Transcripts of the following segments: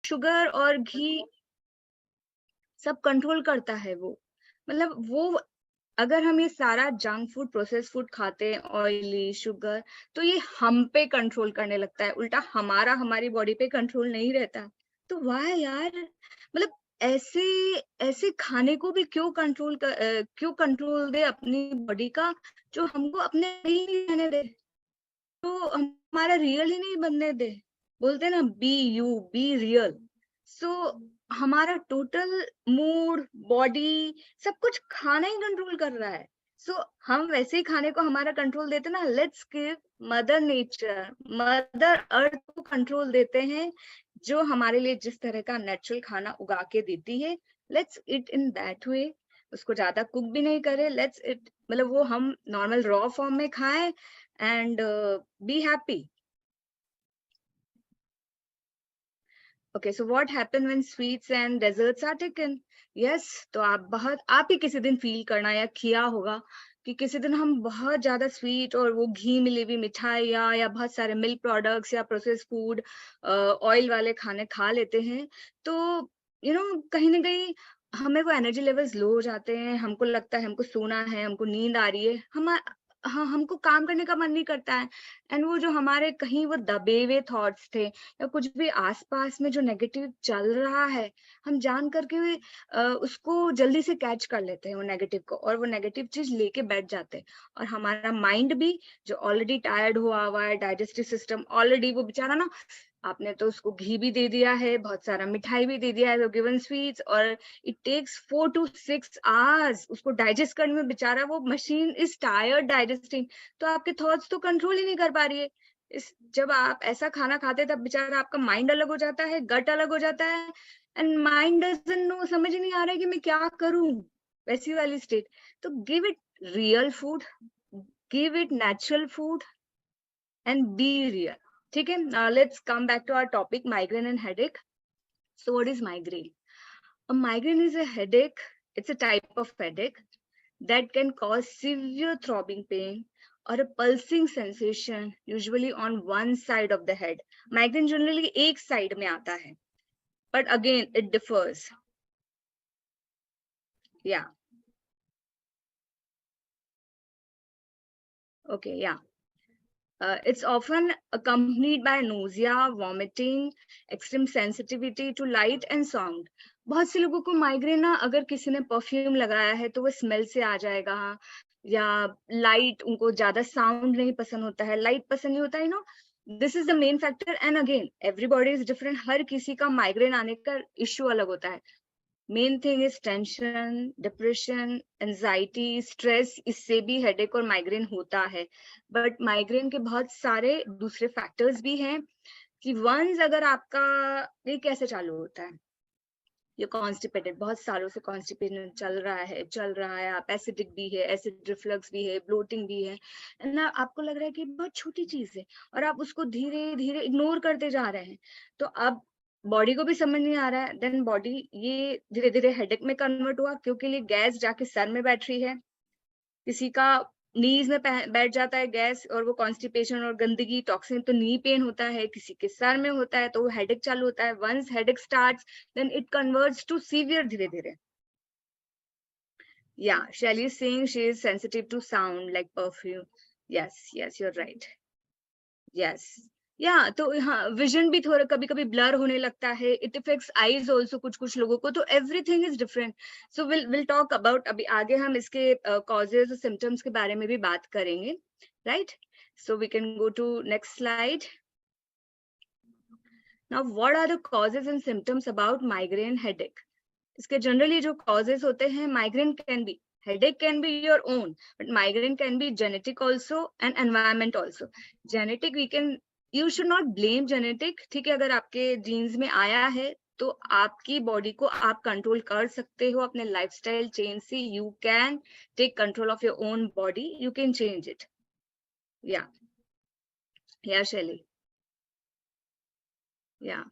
Sugar और घी सब control करता है वो। मतलब वो अगर हम ये सारा जंक फूड, प्रोसेस्ड फूड खाते हैं, ऑयली, शुगर, तो ये हम पे कंट्रोल करने लगता है। उल्टा हमारा हमारी बॉडी पे कंट्रोल नहीं रहता। तो वाह यार! मतलब ऐसे ऐसे खाने को भी क्यों कंट्रोल दे अपनी बॉडी का, जो हमको अपने ही नहीं रहने दे। तो हमारा रियल ही नहीं बनने दे। बोलते हैं ना, बी यू, बी रियल। सो हमारा टोटल मूड, बॉडी, सब कुछ खाना ही कंट्रोल कर रहा है। सो हम वैसे ही खाने को हमारा कंट्रोल देते ना, let's give mother nature, mother earth को कंट्रोल देते हैं, जो हमारे लिए जिस तरह का नेचुरल खाना उगा के देती है, let's it in that way. उसको ज्यादा कुक भी नहीं करे, लेट्स इट, मतलब वो हम नॉर्मल रॉ फॉर्म में खाएं and be happy. Okay, so what happen when sweets and desserts are taken? Yes, तो आप ही किसी दिन फील करना या किया होगा कि किसी दिन हम बहुत ज्यादा स्वीट और वो घी मिली हुई मिठाई या बहुत सारे मिल्क प्रोडक्ट्स या प्रोसेस फूड, ऑयल वाले खाने खा लेते हैं, तो कहीं ना कहीं हमें वो एनर्जी लेवल्स लो हो जाते हैं, हमको लगता है हमको सोना है, हमको नींद आ रही है, हाँ, हमको काम करने का मन नहीं करता है। एंड वो जो हमारे कहीं वो दबे हुए थॉट्स थे या कुछ भी आसपास में जो नेगेटिव चल रहा है, हम जान करके भी उसको जल्दी से कैच कर लेते हैं वो नेगेटिव को, और वो नेगेटिव चीज लेके बैठ जाते हैं। और हमारा माइंड भी जो ऑलरेडी टायर्ड हुआ है, डाइजेस्टिव सिस्टम ऑलरेडी वो बेचारा ना, आपने तो उसको घी भी दे दिया है, बहुत सारा मिठाई भी दे दिया है, तो गिवन स्वीट्स, और इट टेक्स 4 to 6 hours उसको डाइजेस्ट करने में, बेचारा वो मशीन इज टायर्ड डाइजेस्टिंग। तो आपके थॉट्स तो कंट्रोल ही नहीं कर पा रही है। जब आप ऐसा खाना खाते हैं, तब बेचारा आपका माइंड अलग हो जाता है, गट अलग हो जाता है, एंड माइंड डजंट नो, समझ ही नहीं आ रहा है कि मैं क्या करूं, वैसी वाली स्टेट। तो give it real food, give it natural food and be real. ठीक है, let's come back to our topic, migraine and headache. So what is migraine? A migraine is a headache. It's a type of headache that can cause severe throbbing pain or a pulsing sensation, usually on one side of the head. Migraine generally एक side में आता है, but again it differs. Yeah. Okay. Yeah. It's often accompanied by nausea, vomiting, extreme sensitivity to light and sound. बहुत से लोगों को migraine ना, अगर किसी ने परफ्यूम लगाया है तो वो स्मेल से आ जाएगा, या लाइट, उनको ज्यादा साउंड नहीं पसंद होता है, लाइट पसंद नहीं होता है, this is the main factor. And again everybody is different, हर किसी का माइग्रेन आने का इश्यू अलग होता है। Main thing is tension, depression, anxiety, stress, इससे भी हेडेक और माइग्रेन होता है। बट माइग्रेन के बहुत सारे दूसरे फैक्टर्स भी हैं, कि वंस अगर आपका ये कैसे चालू होता है, ये कॉन्स्टिपेटेड, बहुत सालों से कॉन्स्टिपेशन चल रहा है, आप एसिडिक भी है, एसिड रिफ्लक्स भी है, ब्लोटिंग भी है ना, आपको लग रहा है कि बहुत छोटी चीज है, और आप उसको धीरे धीरे इग्नोर करते जा रहे हैं। तो अब बॉडी को भी समझ नहीं आ रहा है, देन बॉडी ये धीरे धीरे हेडेक में कन्वर्ट हुआ, क्योंकि ये गैस जाके सर में बैठ रही है, किसी का नीज में बैठ जाता है गैस, और वो कॉन्स्टिपेशन और गंदगी, टॉक्सिन, तो नी पेन होता है, किसी के सर में होता है, तो वो हेडेक चालू होता है। Once headache starts, then it converts to severe धीरे धीरे। Yeah, Shelly is saying she is sensitive to sound like perfume. Yes, you're right. Yes. या तो हाँ, विजन भी थोड़ा कभी कभी ब्लर होने लगता है, इट इफेक्ट्स आईज ऑल्सो कुछ लोगों को, तो everything is different. So will talk about, अभी आगे हम इसके कॉजेज और सिम्टम्स के बारे में भी बात करेंगे, right? So we can go to next slide. Now what are the causes and symptoms about migraine headache? इसके जनरली जो कॉजेज होते हैं, migraine can be, headache can be your own, but migraine can be genetic also and environment also. Genetic, you should not blame genetic, ठीक है? अगर आपके jeans में आया है, तो आपकी बॉडी को आप कंट्रोल कर सकते हो अपने लाइफस्टाइल चेंज से। You can take control of your own body, you can change it. या शैली, या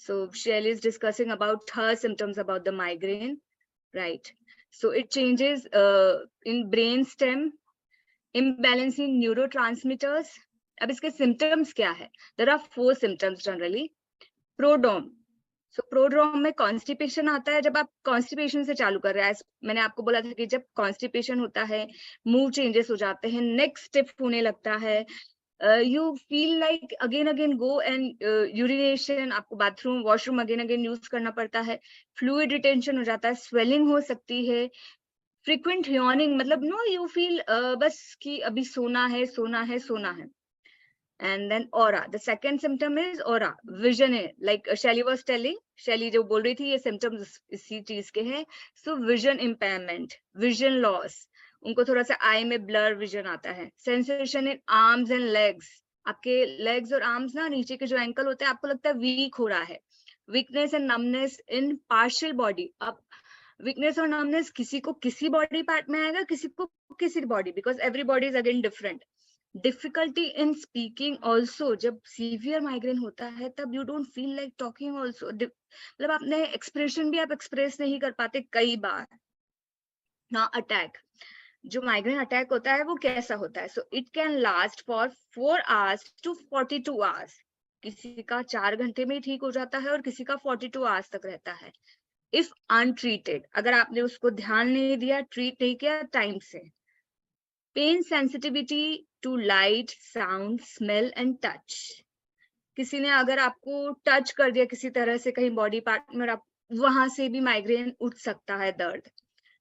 so Shelly is discussing about her symptoms about the migraine, right? So it changes in brain stem, imbalance in neurotransmitters. अब इसके symptoms क्या है? There are 4 symptoms generally. Prodrome. So prodrome में constipation आता है, जब आप कॉन्स्टिपेशन से चालू कर रहे हैं। मैंने आपको बोला था कि जब कॉन्स्टिपेशन होता है, मूड चेंजेस हो जाते हैं, नेक स्टिफ होने लगता है, you feel like again go and urination, आपको बाथरूम वॉशरूम अगेन यूज करना पड़ता है, फ्लूइड रिटेंशन हो जाता है, स्वेलिंग हो सकती है, फ्रीक्वेंट यॉर्निंग, मतलब नो यू फील बस कि अभी सोना है सोना है सोना है। And then aura, the second symptom is aura, vision है, like Shelly was telling, Shelly जो बोल रही थी ये symptoms इसी चीज के हैं। So vision impairment, vision loss, उनको थोड़ा सा आई में ब्लर विजन आता है। Sensation in arms and legs, आपके लेग्स और आर्म्स ना, नीचे के जो एंकल होते हैं आपको लगता है वीक हो रहा है। Weakness and numbness in partial body, अब वीकनेस और नमनेस किसी को किसी बॉडी पार्ट में आएगा, किसी को किसी body, because every body is again different. Difficulty in speaking also, जब सीवियर माइग्रेन होता है तब you don't feel like talking also, मतलब अपने एक्सप्रेशन भी आप एक्सप्रेस नहीं कर पाते कई बार ना। अटैक, जो माइग्रेन अटैक होता है वो कैसा होता है? So it can last for 4 hours to 42 hours, किसी का 4 घंटे में ही ठीक हो जाता है और किसी का 42 hours तक रहता है। इफ अनट्रीटेड, अगर आपने उसको ध्यान नहीं दिया, ट्रीट नहीं किया टाइम से। Pain sensitivity to light, sound, smell and touch, किसी ने अगर आपको टच कर दिया किसी तरह से कहीं बॉडी पार्ट में, और आप वहां से भी माइग्रेन उठ सकता है, दर्द।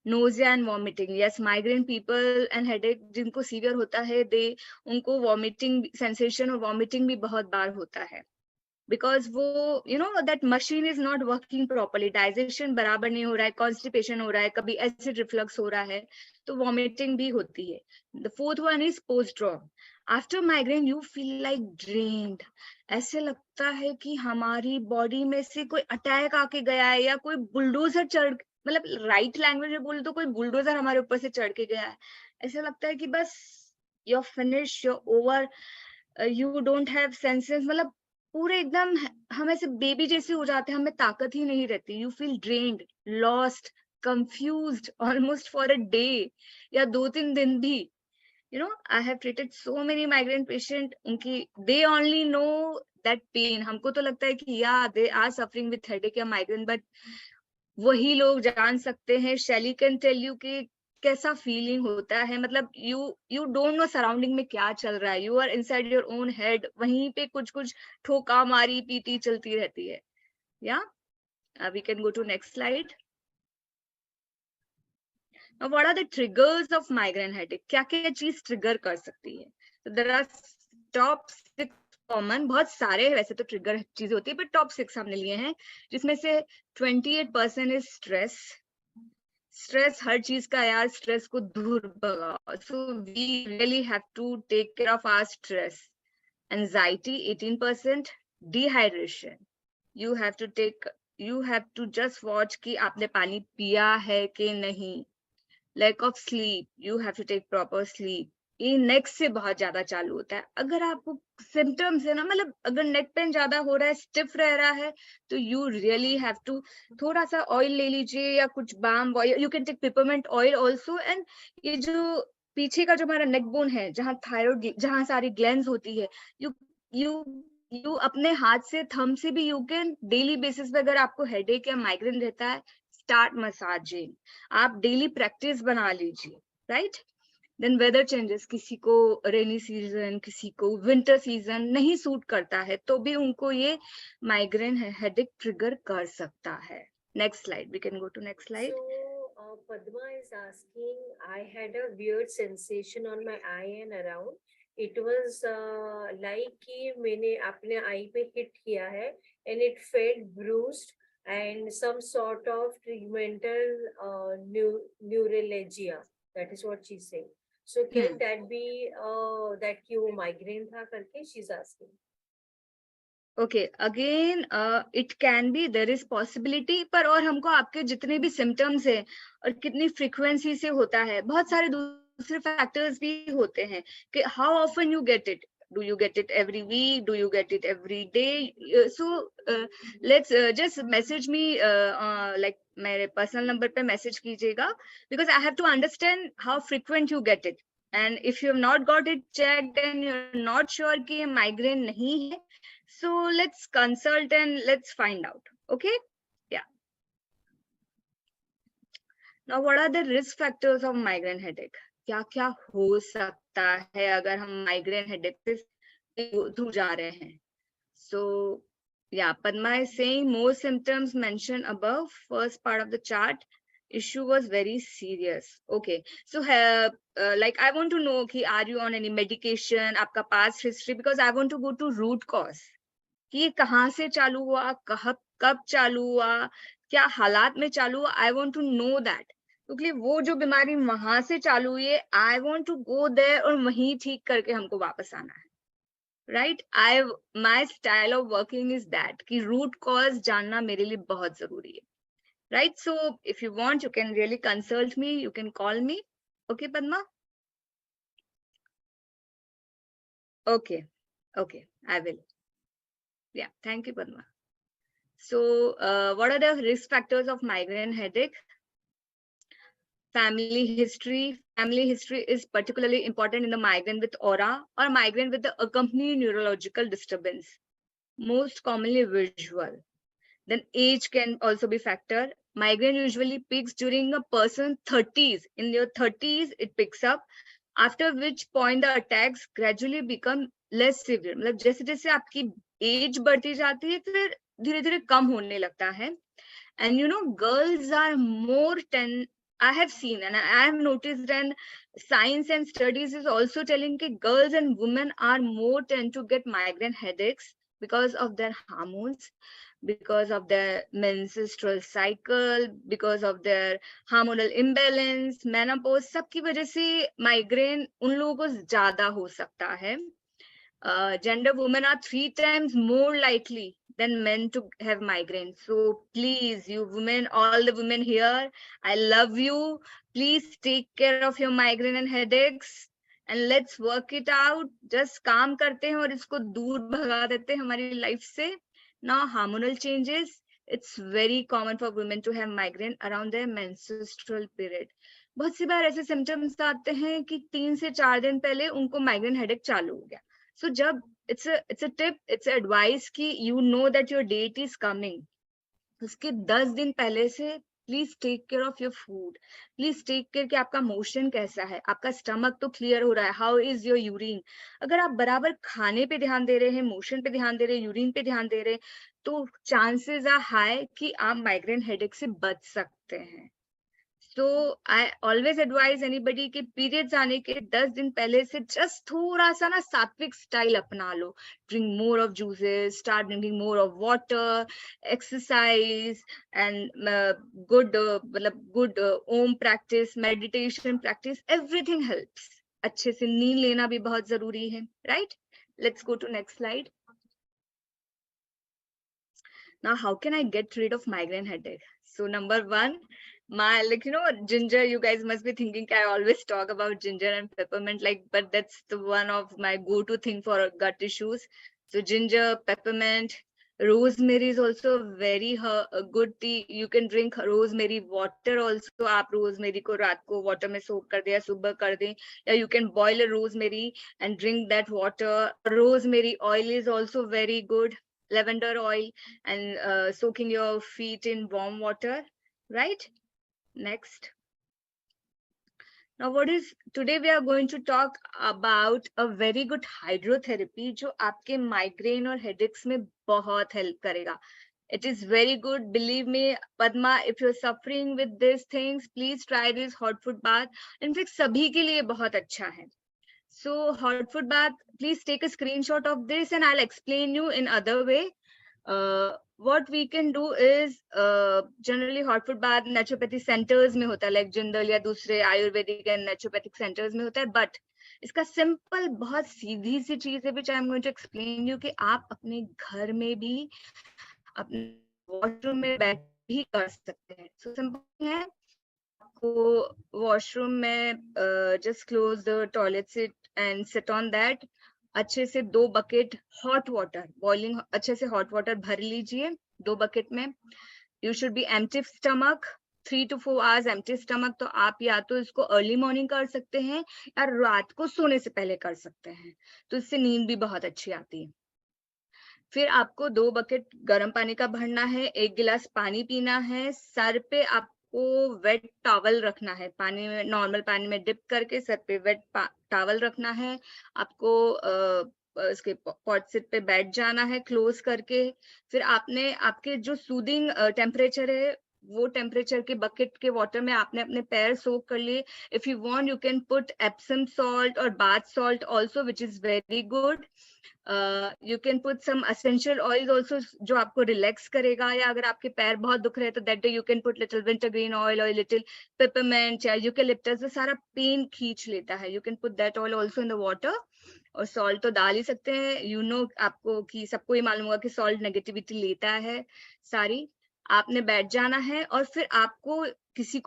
Nausea and vomiting, yes, migraine people and headache जिनको सीवियर होता है, दे उनको वॉमिटिंग सेंसेशन और वॉमिटिंग भी बहुत बार होता है, बिकॉज वो that machine is not working properly, digestion बराबर नहीं हो रहा है, कॉन्स्टिपेशन हो रहा है, कभी एसिड रिफ्लक्स हो रहा है, तो वॉमिटिंग भी होती है। The fourth one is postdrome, after migraine you feel like drained, ऐसे लगता है कि हमारी बॉडी में से कोई अटैक आके गया है, या कोई बुलडोजर चढ़, मतलब राइट लैंग्वेज में बोले तो कोई बुलडोजर हमारे ऊपर से चढ़ के गया है। ऐसा लगता है कि बस you're finished, you're over, you don't have senses, मतलब पूरे एकदम हम ऐसे बेबी जैसे हो जाते हैं, हमें ताकत ही नहीं रहती। You feel drained, lost, confused almost for a day, या 2-3 दिन भी। I have treated so many migraine patient, उनकी they only know that pain, हमको तो लगता है कि yeah they are suffering with headache या migraine, but वही लोग जान सकते हैं। शैली कैन टेल यू कि कैसा फीलिंग होता है, मतलब यू डोंट नो सराउंडिंग में क्या चल रहा है, you are inside your own head, वहीं पे कुछ कुछ ठोका मारी पीटी चलती रहती है। या we can go to next slide. Now, what are the triggers of migraine headache? क्या क्या चीज ट्रिगर कर सकती है? So there are top 6 common, बहुत सारे वैसे तो ट्रिगर चीजें होती है, पर टॉप 6 हमने लिए हैं, जिसमें से 28% इज स्ट्रेस। स्ट्रेस हर चीज का यार, स्ट्रेस को दूर भगाओ। So we really have to take care of our stress. Anxiety 18%, dehydration, you have to just watch कि आपने पानी पिया है कि नहीं। Lack of sleep, you have to take proper sleep. ये नेक से बहुत ज्यादा चालू होता है। अगर आपको सिम्टम्स है ना, मतलब अगर नेक पेन ज्यादा हो रहा है, स्टिफ रह रहा है, तो यू रियली हैव टू थोड़ा सा ऑयल ले लीजिए, या कुछ balm oil, you can take peppermint oil also. And ये जो पीछे का जो हमारा नेक बोन है, जहाँ थायराइड, जहाँ सारी ग्लैंड्स होती है, यू यू यू अपने हाथ से, थंब से भी यू कैन डेली बेसिस पे, अगर आपको हेडेक या माइग्रेन रहता है, स्टार्ट मसाजिंग। आप डेली प्रैक्टिस बना लीजिए, राइट। देन वेदर चेंजेस, किसी को रेनी सीजन, किसी को विंटर सीजन नहीं सूट करता है, तो भी उनको ये माइग्रेन हेडेक ट्रिगर कर सकता है। Next slide, we can go to next slide. Padma is asking, I had a weird sensation on my eye and around. It was like कि मैंने अपने आई पे hit किया है, and it felt bruised and some sort of tegmental neuralgia. That is what she's saying. So can that be that कि वो migraine था करके she's asking. Okay, again it can be, there is possibility, पर और हमको आपके जितने भी सिम्टम्स है और कितनी फ्रीक्वेंसी से होता है, बहुत सारे दूसरे फैक्टर्स भी होते हैं कि how often you get it, do you get it every week, do you get it every day? So let's just message me, like मेरे पर्सनल नंबर पे मैसेज कीजिएगा, because I have to understand how frequent you get it, and if you have not got it checked and you're not sure कि migraine नहीं है, So let's consult and let's find out. Okay? Yeah. Now, what are the risk factors of migraine headache? क्या क्या हो सकता है अगर हम migraine headache से go through जा रहे हैं? So, yeah, Padma is saying most symptoms mentioned above, first part of the chart, issue was very serious. Okay, so like I want to know, कि are you on any medication? आपका past history, because I want to go to root cause. कि ये कहाँ से चालू हुआ, कब चालू हुआ, क्या हालात में चालू हुआ, I want to know that, क्योंकि वो जो बीमारी वहां से चालू हुई है, I want to go there और वहीं ठीक करके हमको वापस आना है, right. I my style of working is that कि रूट कॉज जानना मेरे लिए बहुत जरूरी है, राइट. So if you want you can really consult me, you can call me. Okay Padma? Okay, okay, I will. Yeah, thank you, Padma. So, what are the risk factors of migraine headache? Family history. Family history is particularly important in the migraine with aura or migraine with the accompanying neurological disturbance, most commonly visual. Then age can also be factor. Migraine usually peaks during a person's 30s. In your 30s, it picks up, after which point the attacks gradually become less severe. मतलब जैसे जैसे आपकी as बढ़ती जाती है, फिर धीरे धीरे कम होने लगता है. And you know, girls are more I have seen and I have noticed, and science and studies is also telling that girls and women are more tend to get migraine headaches because of their hormones, because of their menstrual cycle, because of their hormonal imbalance, menopause, सबकी वजह से migraine उन लोगों को ज्यादा हो सकता है. Gender women are 3 times more likely than men to have migraine. So please, you women, all the women here, I love you. Please take care of your migraine and headaches and let's work it out. Just काम करते हैं और इसको दूर भगा देते हैं हमारी life से. Now hormonal changes. It's very common for women to have migraine around their menstrual period. बहुत सी बार ऐसे symptoms आते हैं कि 3 से 4 दिन पहले उनको migraine headache चालू हो गया. So जब it's a tip, it's a advice कि you know that your date is coming. उसके 10 दिन पहले से please take care of your food. Please take care कि आपका मोशन कैसा है, आपका स्टमक तो क्लियर हो रहा है, हाउ इज योर यूरिन. अगर आप बराबर खाने पे ध्यान दे रहे हैं, मोशन पे ध्यान दे रहे हैं, यूरिन पे ध्यान दे रहे हैं, तो चांसेस आर हाई कि आप माइग्रेन हेडेक से बच सकते हैं. So I always advise anybody कि periods आने के 10 दिन पहले से just थोड़ा सा ना सात्विक स्टाइल अपना लो. Drink more of juices, start drinking more of water, exercise and good मतलब good om practice, meditation practice, everything helps. अच्छे से नींद लेना भी बहुत जरूरी है, right? Let's go to next slide. Now, how can I get rid of migraine headache? So number one, like you know, ginger. You guys must be thinking I always talk about ginger and peppermint, like, but that's the one of my go-to thing for gut issues. So ginger, peppermint, rosemary is also very a good tea. You can drink rosemary water also. आप rosemary को रात को water में soak कर दिया, सुबह कर दें. या you can boil a rosemary and drink that water. Rosemary oil is also very good. Lavender oil and soaking your feet in warm water, right? Next. Now, today we are going to talk about a very good hydrotherapy जो आपके migraine और headaches में बहुत help करेगा. It is very good. Believe me, Padma, if you're suffering with these things, please try this hot foot bath. In fact, सभी के लिए बहुत अच्छा है. So hot foot bath, please take a screenshot of this and I'll explain you in other way. What we can do is generally hot foot bath naturopathy centers में होता है, like Jindal या दूसरे आयुर्वेदिक and naturopathic centers में होता है. But इसका simple बहुत सीधी सी चीज है which I'm going to explain you कि आप अपने घर में भी अपने वॉशरूम में बैठ भी कर सकते हैं. So simple है, आपको वॉशरूम में just close the toilet seat and sit on that. अच्छे से 2 बकेट हॉट वाटर बॉइलिंग अच्छे से हॉट वाटर भर लीजिए 2 बकेट में. You should be empty stomach 3 to 4 hours empty stomach. तो आप या तो इसको अर्ली मॉर्निंग कर सकते हैं या रात को सोने से पहले कर सकते हैं, तो इससे नींद भी बहुत अच्छी आती है. फिर आपको 2 बकेट गर्म पानी का भरना है, 1 गिलास पानी पीना है, सर पे आपको वेट टॉवल रखना है, पानी में नॉर्मल पानी में डिप करके सर पे वेट टॉवल रखना है। आपको इसके पॉट सिट पे बैठ जाना है क्लोज करके। फिर आपने आपके जो सूदिंग टेम्परेचर है, वो टेम्परेचर के बकेट के वाटर में आपने अपने पैर सोक कर लिए। If you want you can put Epsom salt और bath salt also, which is very good. You can put some essential oil also, जो आपको रिलैक्स करेगा, या अगर आपके पैर बहुत दुख रहे हैं तो that day you can put little wintergreen oil और लिटिल पेपरमेंट या यूकेलिप्टस, वो सारा पेन खींच लेता है। You can put that oil also in the water. और सॉल्ट तो डाल ही सकते हैं, यू नो आपको कि सबको ये मालूम होगा कि सॉल्ट नेगेटिविटी लेता है सारी। आपने बैठ जाना है और फिर आपको किसी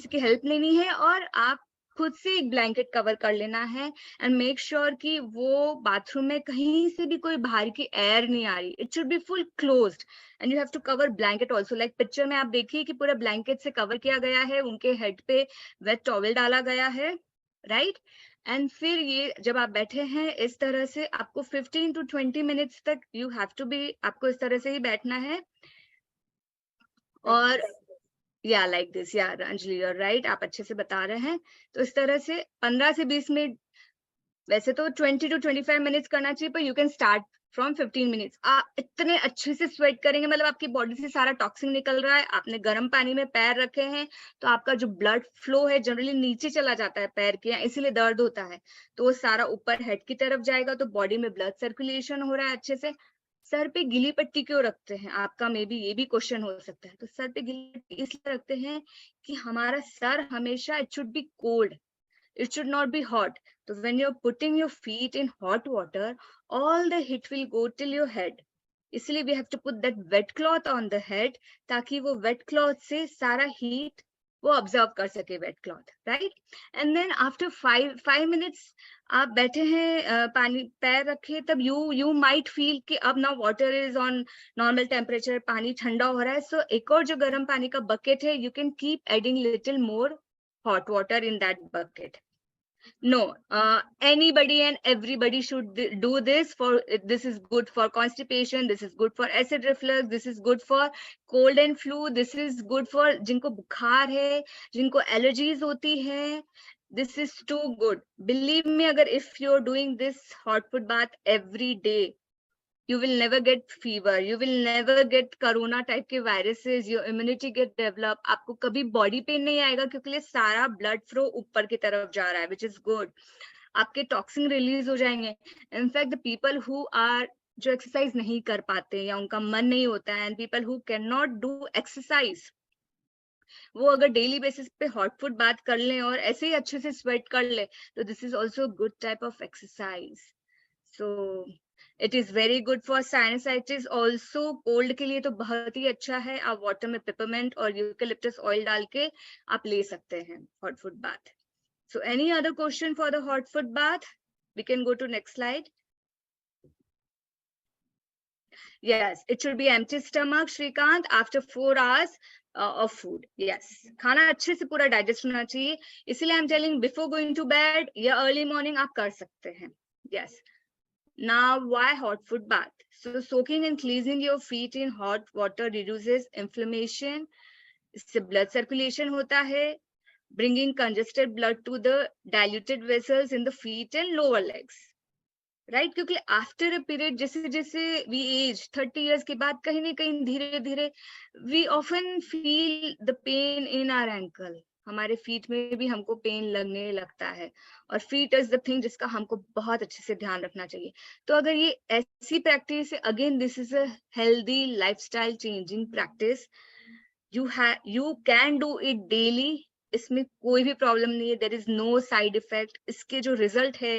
की हेल्प लेनी है और आप खुद से एक ब्लैंकेट कवर कर लेना है एंड मेक श्योर कि वो बाथरूम में कहीं से भी कोई बाहर की एयर नहीं आ रही। It should be full closed and you have to cover blanket also. Like picture में आप देखिए कि पूरा ब्लैंकेट से कवर किया गया है, उनके हेड पे वेट टॉवल डाला गया है, राइट। एंड फिर ये जब आप बैठे हैं इस तरह से, आपको 15 to 20 मिनट्स तक यू हैव टू बी, आपको इस तरह से ही बैठना है। और या लाइक दिस, या अंजलि यू आर राइट, आप अच्छे से बता रहे हैं। तो इस तरह से 15 से 20 मिनट, वैसे तो 20 to 25 मिनट्स करना चाहिए, पर you can start from 15 minutes. आप इतने अच्छे से स्वेट करेंगे, मतलब आपकी बॉडी से सारा टॉक्सिन निकल रहा है, आपने गर्म पानी में पैर रखे हैं, तो आपका जो ब्लड फ्लो है जनरली नीचे चला जाता है पैर के, इसीलिए दर्द होता है, तो वो सारा ऊपर हेड की तरफ जाएगा, तो बॉडी में ब्लड सर्कुलेशन हो रहा है अच्छे से। सर पे गीली पट्टी क्यों रखते हैं, आपका मे बी ये भी क्वेश्चन हो सकता है। तो सर पे गीली पट्टी इसलिए रखते हैं कि हमारा सर हमेशा, it should B cold, it should not be hot. So when you're putting your feet in hot water, all the heat will go till your head. इसलिए we have to put that wet cloth on the head, ताकि वो wet cloth से सारा heat वो observe कर सके, wet cloth, right? And then after 5 minutes आप बैठे हैं, पानी पैर रखे, तब you might feel कि अब now water is on normal temperature, पानी ठंडा हो रहा है। So एक और जो गर्म पानी का bucket है, you can keep adding little more hot water in that bucket. No, anybody and everybody should do this. This is good for constipation, this is good for acid reflux, this is good for cold and flu, this is good for जिनको बुखार है, जिनको allergies होती है, this is too good. Believe me, अगर if you're doing this hot foot bath every day, you will never get fever, you will never get corona type के viruses, your immunity get develop, आपको कभी body pain नहीं आएगा, क्योंकि ये सारा blood flow ऊपर की तरफ जा रहा है, which is good. आपके टॉक्सिन रिलीज हो जाएंगे। In fact the people who are, जो एक्सरसाइज नहीं कर पाते या उनका मन नहीं होता है, and people who can not do exercise, वो अगर डेली बेसिस पे हॉट फुट बात कर लें और ऐसे ही अच्छे से स्वेट कर ले, तो this is also good type of exercise. So it is very good for sinusitis also. Cold के लिए तो बहुत ही अच्छा है। आप वाटर में पेपरमेंट और यूकेलिप्टस ऑयल डाल के आप ले सकते हैं hot foot bath. So any other question for the hot foot bath? We can go to next slide. Yes, it should be empty stomach, Shrikant, after 4 hours of food. Yes, खाना अच्छे से पूरा digest होना चाहिए, इसलिए I'm telling before going to bed या early morning आप कर सकते हैं. Yes. Now, why hot foot bath? So soaking and cleansing your feet in hot water reduces inflammation. इससे blood circulation होता है, bringing congested blood to the diluted vessels in the feet and lower legs, right? क्योंकि after a period, जैसे जैसे we age 30 years के बाद, कहीं ना कहीं धीरे धीरे we often feel the pain in our ankle. हमारे फीट में भी हमको पेन लगने लगता है, और फीट इज द थिंग जिसका हमको बहुत अच्छे से ध्यान रखना चाहिए। तो अगर ये ऐसी practice, again this is a healthy lifestyle changing practice, you can do it daily, इसमें कोई भी प्रॉब्लम नहीं है, there is no side effect. इसके जो रिजल्ट है,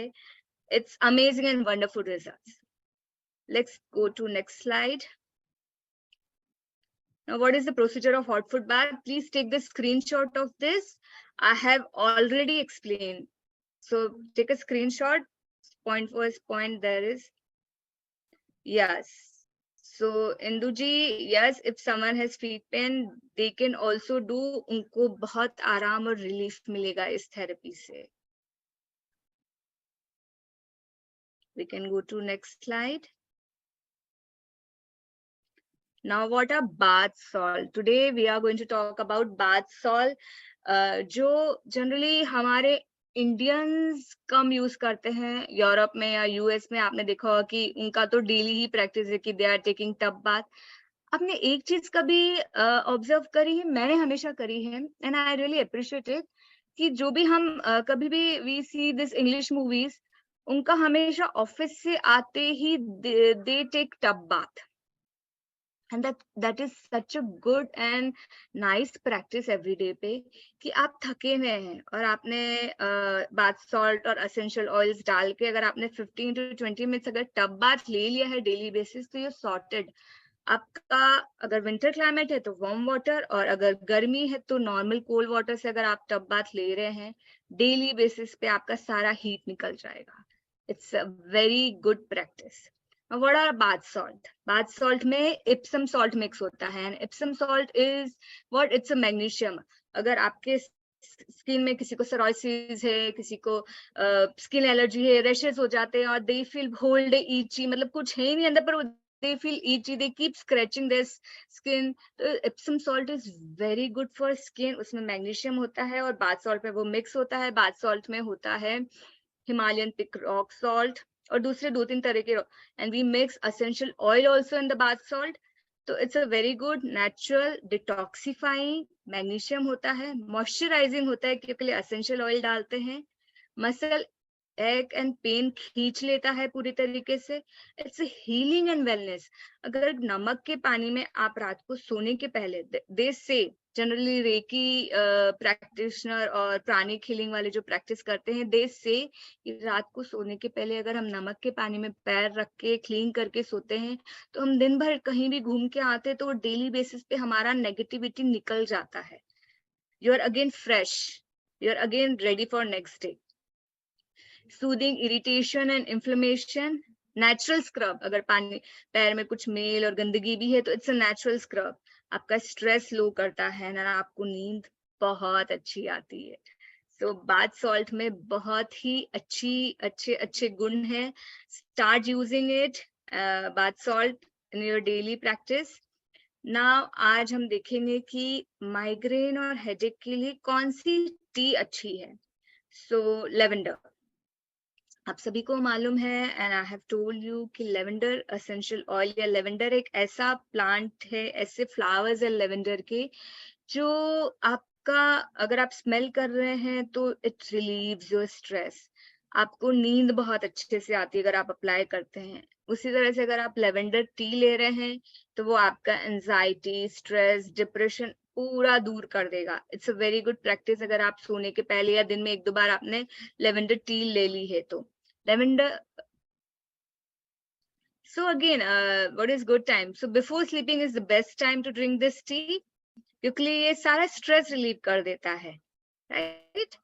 it's amazing and wonderful results. Let's go to next slide. Now, what is the procedure of hot foot bath? Please take the screenshot of this. I have already explained. So take a screenshot. Point first point there is. Yes. So Induji, yes, if someone has feet pain, they can also do. उनको बहुत आराम और relief मिलेगा इस therapy से. We can go to next slide. Now, what are bath salt? Today we are going to talk about bath salt, जो generally हमारे Indians कम use करते हैं. यूरोप में या यूएस में आपने देखा होगा कि उनका तो डेली ही प्रैक्टिस है कि they are taking tub bath. आपने एक चीज कभी ऑब्जर्व करी है? मैंने हमेशा करी है and I really appreciate it कि जो भी हम कभी भी we see this English movies, उनका हमेशा ऑफिस से आते ही they take tub bath. And that is such a good and nice practice everyday पे कि आप थके हुए हैं और आपने बाथ सॉल्ट और एसेंशियल ऑयल्स डाल के अगर आपने 15 to 20 मिनट्स अगर टब बाथ ले लिया है डेली बेसिस, तो ये सॉर्टेड. आपका अगर विंटर क्लाइमेट है तो वार्म वाटर, और अगर गर्मी है तो नॉर्मल कोल्ड वाटर से अगर आप टब बाथ ले रहे हैं डेली बेसिस पे, आपका सारा हीट निकल जाएगा. It's a very good practice. What are bath salt? Bath salt में इप्सम सॉल्ट मिक्स होता है. And Epsom salt is what? It's a magnesium. अगर आपके स्किन में किसी को सोराइसिस है, किसी को स्किन एलर्जी है, रैशेस हो जाते हैं और दे फील होल डे ईची, मतलब कुछ है ही नहीं अंदर पर they feel itchy, they keep scratching their skin. तो Epsom salt is very good for skin. उसमें मैग्नीशियम होता है और बाथ सॉल्ट में वो मिक्स होता है. बाथ सॉल्ट में होता है हिमालयन पिक रॉक सॉल्ट और दूसरे 2-3 तरह के. And we mix essential oil also in the bath salt. तो it's a very good natural detoxifying. Magnesium होता है, मॉइस्चराइजिंग होता है क्योंकि एसेंशियल ऑयल डालते हैं. मसल एक एंड पेन खींच लेता है पूरी तरीके से. It's healing and wellness. अगर नमक के पानी में आप रात को सोने के पहले, दे से जनरली रेकी प्रैक्टिशनर और प्राणिक हीलिंग वाले जो प्रैक्टिस करते हैं, दे से रात को सोने के पहले अगर हम नमक के पानी में पैर रख के क्लीन करके सोते हैं तो हम दिन भर कहीं भी घूम के आते तो डेली बेसिस पे हमारा नेगेटिविटी निकल जाता है. You are again fresh, you are again ready for next day. Soothing irritation and inflammation. Natural scrub. अगर पानी पैर में कुछ मेल और गंदगी भी है तो इट्स अ नेचुरल स्क्रब. आपका स्ट्रेस लो करता है ना, आपको नींद बहुत अच्छी आती है. सो बाथ सॉल्ट में बहुत ही अच्छे गुण हैं. Start using it, bath salt, in your daily practice. Now आज हम देखेंगे कि माइग्रेन और हेडेक के लिए कौन सी टी अच्छी है. सो लेवेंडर. आप सभी को मालूम है and I have told you कि लेवेंडर एसेंशियल ऑयल या लेवेंडर एक ऐसा प्लांट है, ऐसे फ्लावर्स है लेवेंडर के जो आपका अगर आप स्मेल कर रहे हैं तो इट रिलीव्स योर स्ट्रेस. आपको नींद बहुत अच्छे से आती है अगर आप अप्लाई करते हैं. उसी तरह से अगर आप लेवेंडर टी ले रहे हैं तो वो आपका एंजाइटी, स्ट्रेस, डिप्रेशन पूरा दूर कर देगा. It's a very good practice. अगर आप सोने के पहले या दिन में 1-2 बार आपने लेवेंडर टी ले ली है तो lavender. So again, what is good time? So before sleeping is the best time to drink this tea क्योंकि ये सारा stress relieve कर देता है, right?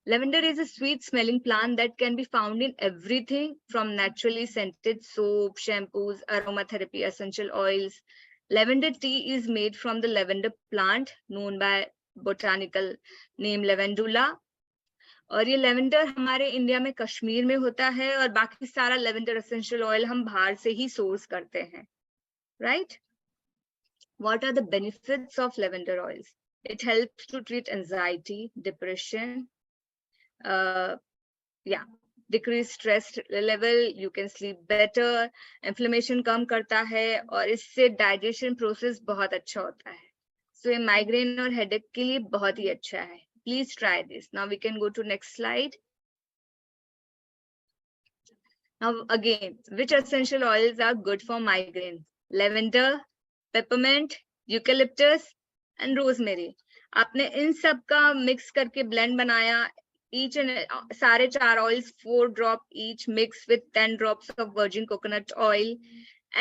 Lavender is a sweet smelling plant that can be found in everything from naturally scented soap, shampoos, aromatherapy, essential oils. Lavender tea is made from the lavender plant known by botanical name lavandula. और ये lavender हमारे India में कश्मीर में होता है और बाकी सारा लेवेंडर एसेंशियल ऑयल हम बाहर से ही सोर्स करते हैं, right? What are the benefits of lavender oils? It helps to treat anxiety, depression, decrease stress level, you can sleep better, inflammation कम करता है और इससे डाइजेशन प्रोसेस बहुत अच्छा होता है. सो ये माइग्रेन और हेडेक के लिए बहुत ही अच्छा है. Please try this. Now we can go to next slide. Now again, which essential oils are good for migraine? Lavender, peppermint, eucalyptus and rosemary. आपने इन सब का मिक्स करके ब्लेंड बनाया. Each and सारे 4 oils, 4 drop each, mix with 10 drops of virgin coconut oil.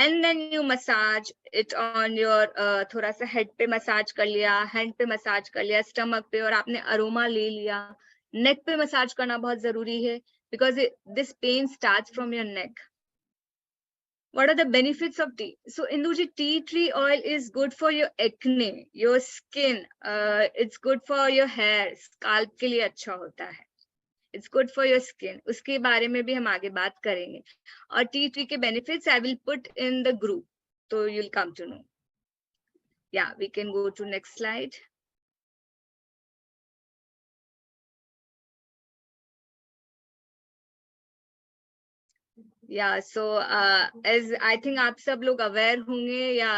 And then you massage it on your थोड़ा सा head पे massage कर लिया, हैंड पे मसाज कर लिया, स्टमक पे, और आपने अरोमा ले लिया. नेक पे मसाज करना बहुत जरूरी है because this pain starts from your neck. What are the benefits of tea? So Induji, tea tree oil is good for your acne, your skin, it's good for your hair, scalp के लिए अच्छा होता है. It's good for your skin. उसके बारे में भी हम आगे बात करेंगे. और टी ट्री के benefits I will put in the group, so you'll come to know. Yeah, we can go to next slide. Yeah, so as I think आप सब लोग aware होंगे या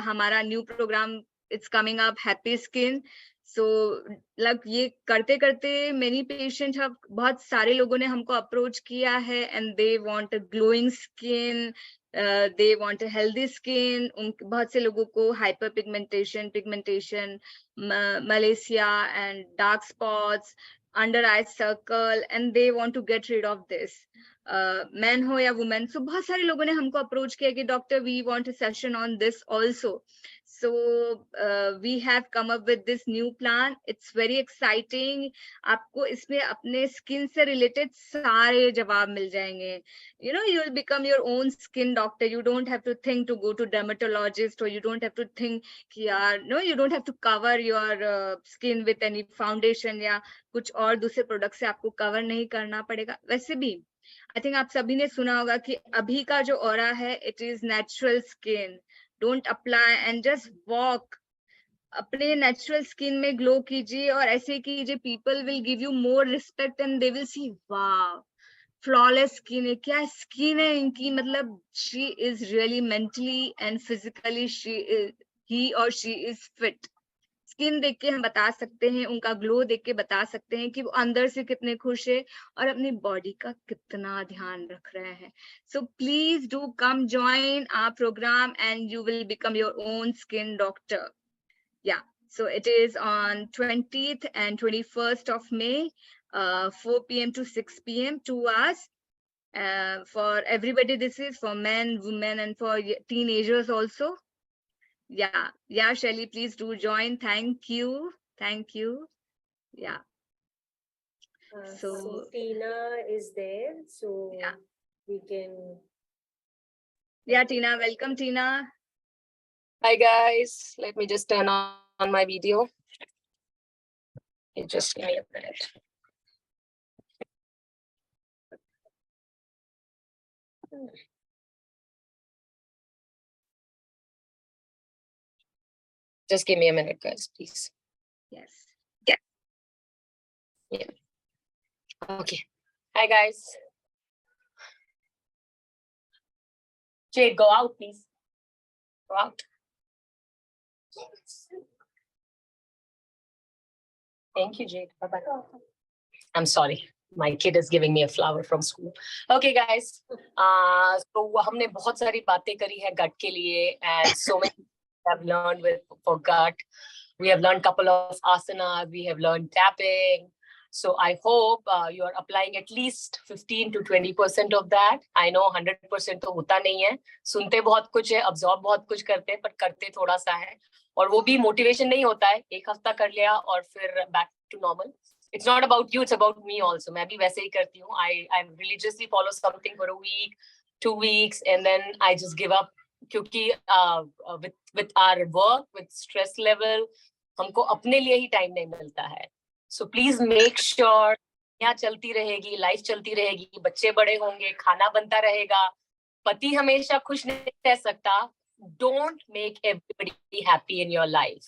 हमारा new program it's coming up, Happy Skin. So like ये करते करते many patients have, बहुत सारे लोगों ने हमको approach किया है and they want a glowing skin, they want a healthy skin. बहुत से लोगों को hyperpigmentation, pigmentation, Malaysia and dark spots, under eye circle, and they want to get rid of this. Man हो या वुमेन, सो बहुत सारे लोगों ने हमको अप्रोच किया कि doctor we want a session on this also. So we have come up with this new plan. It's very exciting. आपको इसमें अपने स्किन से रिलेटेड सारे जवाब मिल जाएंगे. You know, you will become your own skin doctor. You don't have to think to go to dermatologist, or you don't have to think कि यार no, you don't have to cover your skin with any foundation या कुछ और दूसरे product से आपको cover नहीं करना पड़ेगा. वैसे भी आई थिंक आप सभी ने सुना होगा कि अभी का जो ऑरा है it is natural skin. Don't apply and just walk. अपने नेचुरल स्किन में ग्लो कीजिए और ऐसे कीजिए. People will give you more respect and they will see wow, flawless skin है. क्या स्किन है इनकी, मतलब she is really mentally and physically ही और शी इज फिट. स्किन देख के हम बता सकते हैं, उनका ग्लो देख के बता सकते हैं कि वो अंदर से कितने खुश है और अपनी बॉडी का कितना ध्यान रख रहे हैं. So please do come join our programme and you will become your own skin doctor. Yeah, so it is on 20th and 21st of May, 4 p.m. to 6 p.m. 2 hours. For everybody, this is for men, women, and for teenagers also. Yeah, Shelly, please do join. Thank you. Yeah. So Tina is there, so yeah, we can. Yeah, Tina, welcome, Tina. Hi guys, let me just turn on my video. You just give me a minute. Just give me a minute, guys, please. Yes. Yeah. Okay. Hi guys. Jade, go out, please. Go out. Thank you, Jade. Bye-bye. I'm sorry. My kid is giving me a flower from school. Okay, guys. So हमने बहुत सारी बातें करी है gut के लिए, and so many have learned for gut. We have learned couple of asanas. We have learned tapping. So I hope you are applying at least 15 to 20% of that. I know 100% तो होता नहीं है. सुनते बहुत कुछ है, absorb बहुत कुछ करते हैं, पर करते थोड़ा सा है. और वो भी motivation नहीं होता है. एक हफ्ता कर लिया और फिर back to normal. It's not about you, it's about me also. मैं भी वैसे ही करती हूँ. I religiously follow something for a week, 2 weeks, and then I just give up. क्योंकि with our work, with stress level, हमको अपने लिए ही time नहीं मिलता है. So please make sure यहाँ चलती रहेगी, life चलती रहेगी, बच्चे बड़े होंगे, खाना बनता रहेगा, पति हमेशा खुश नहीं रह सकता. Don't make everybody happy in your life.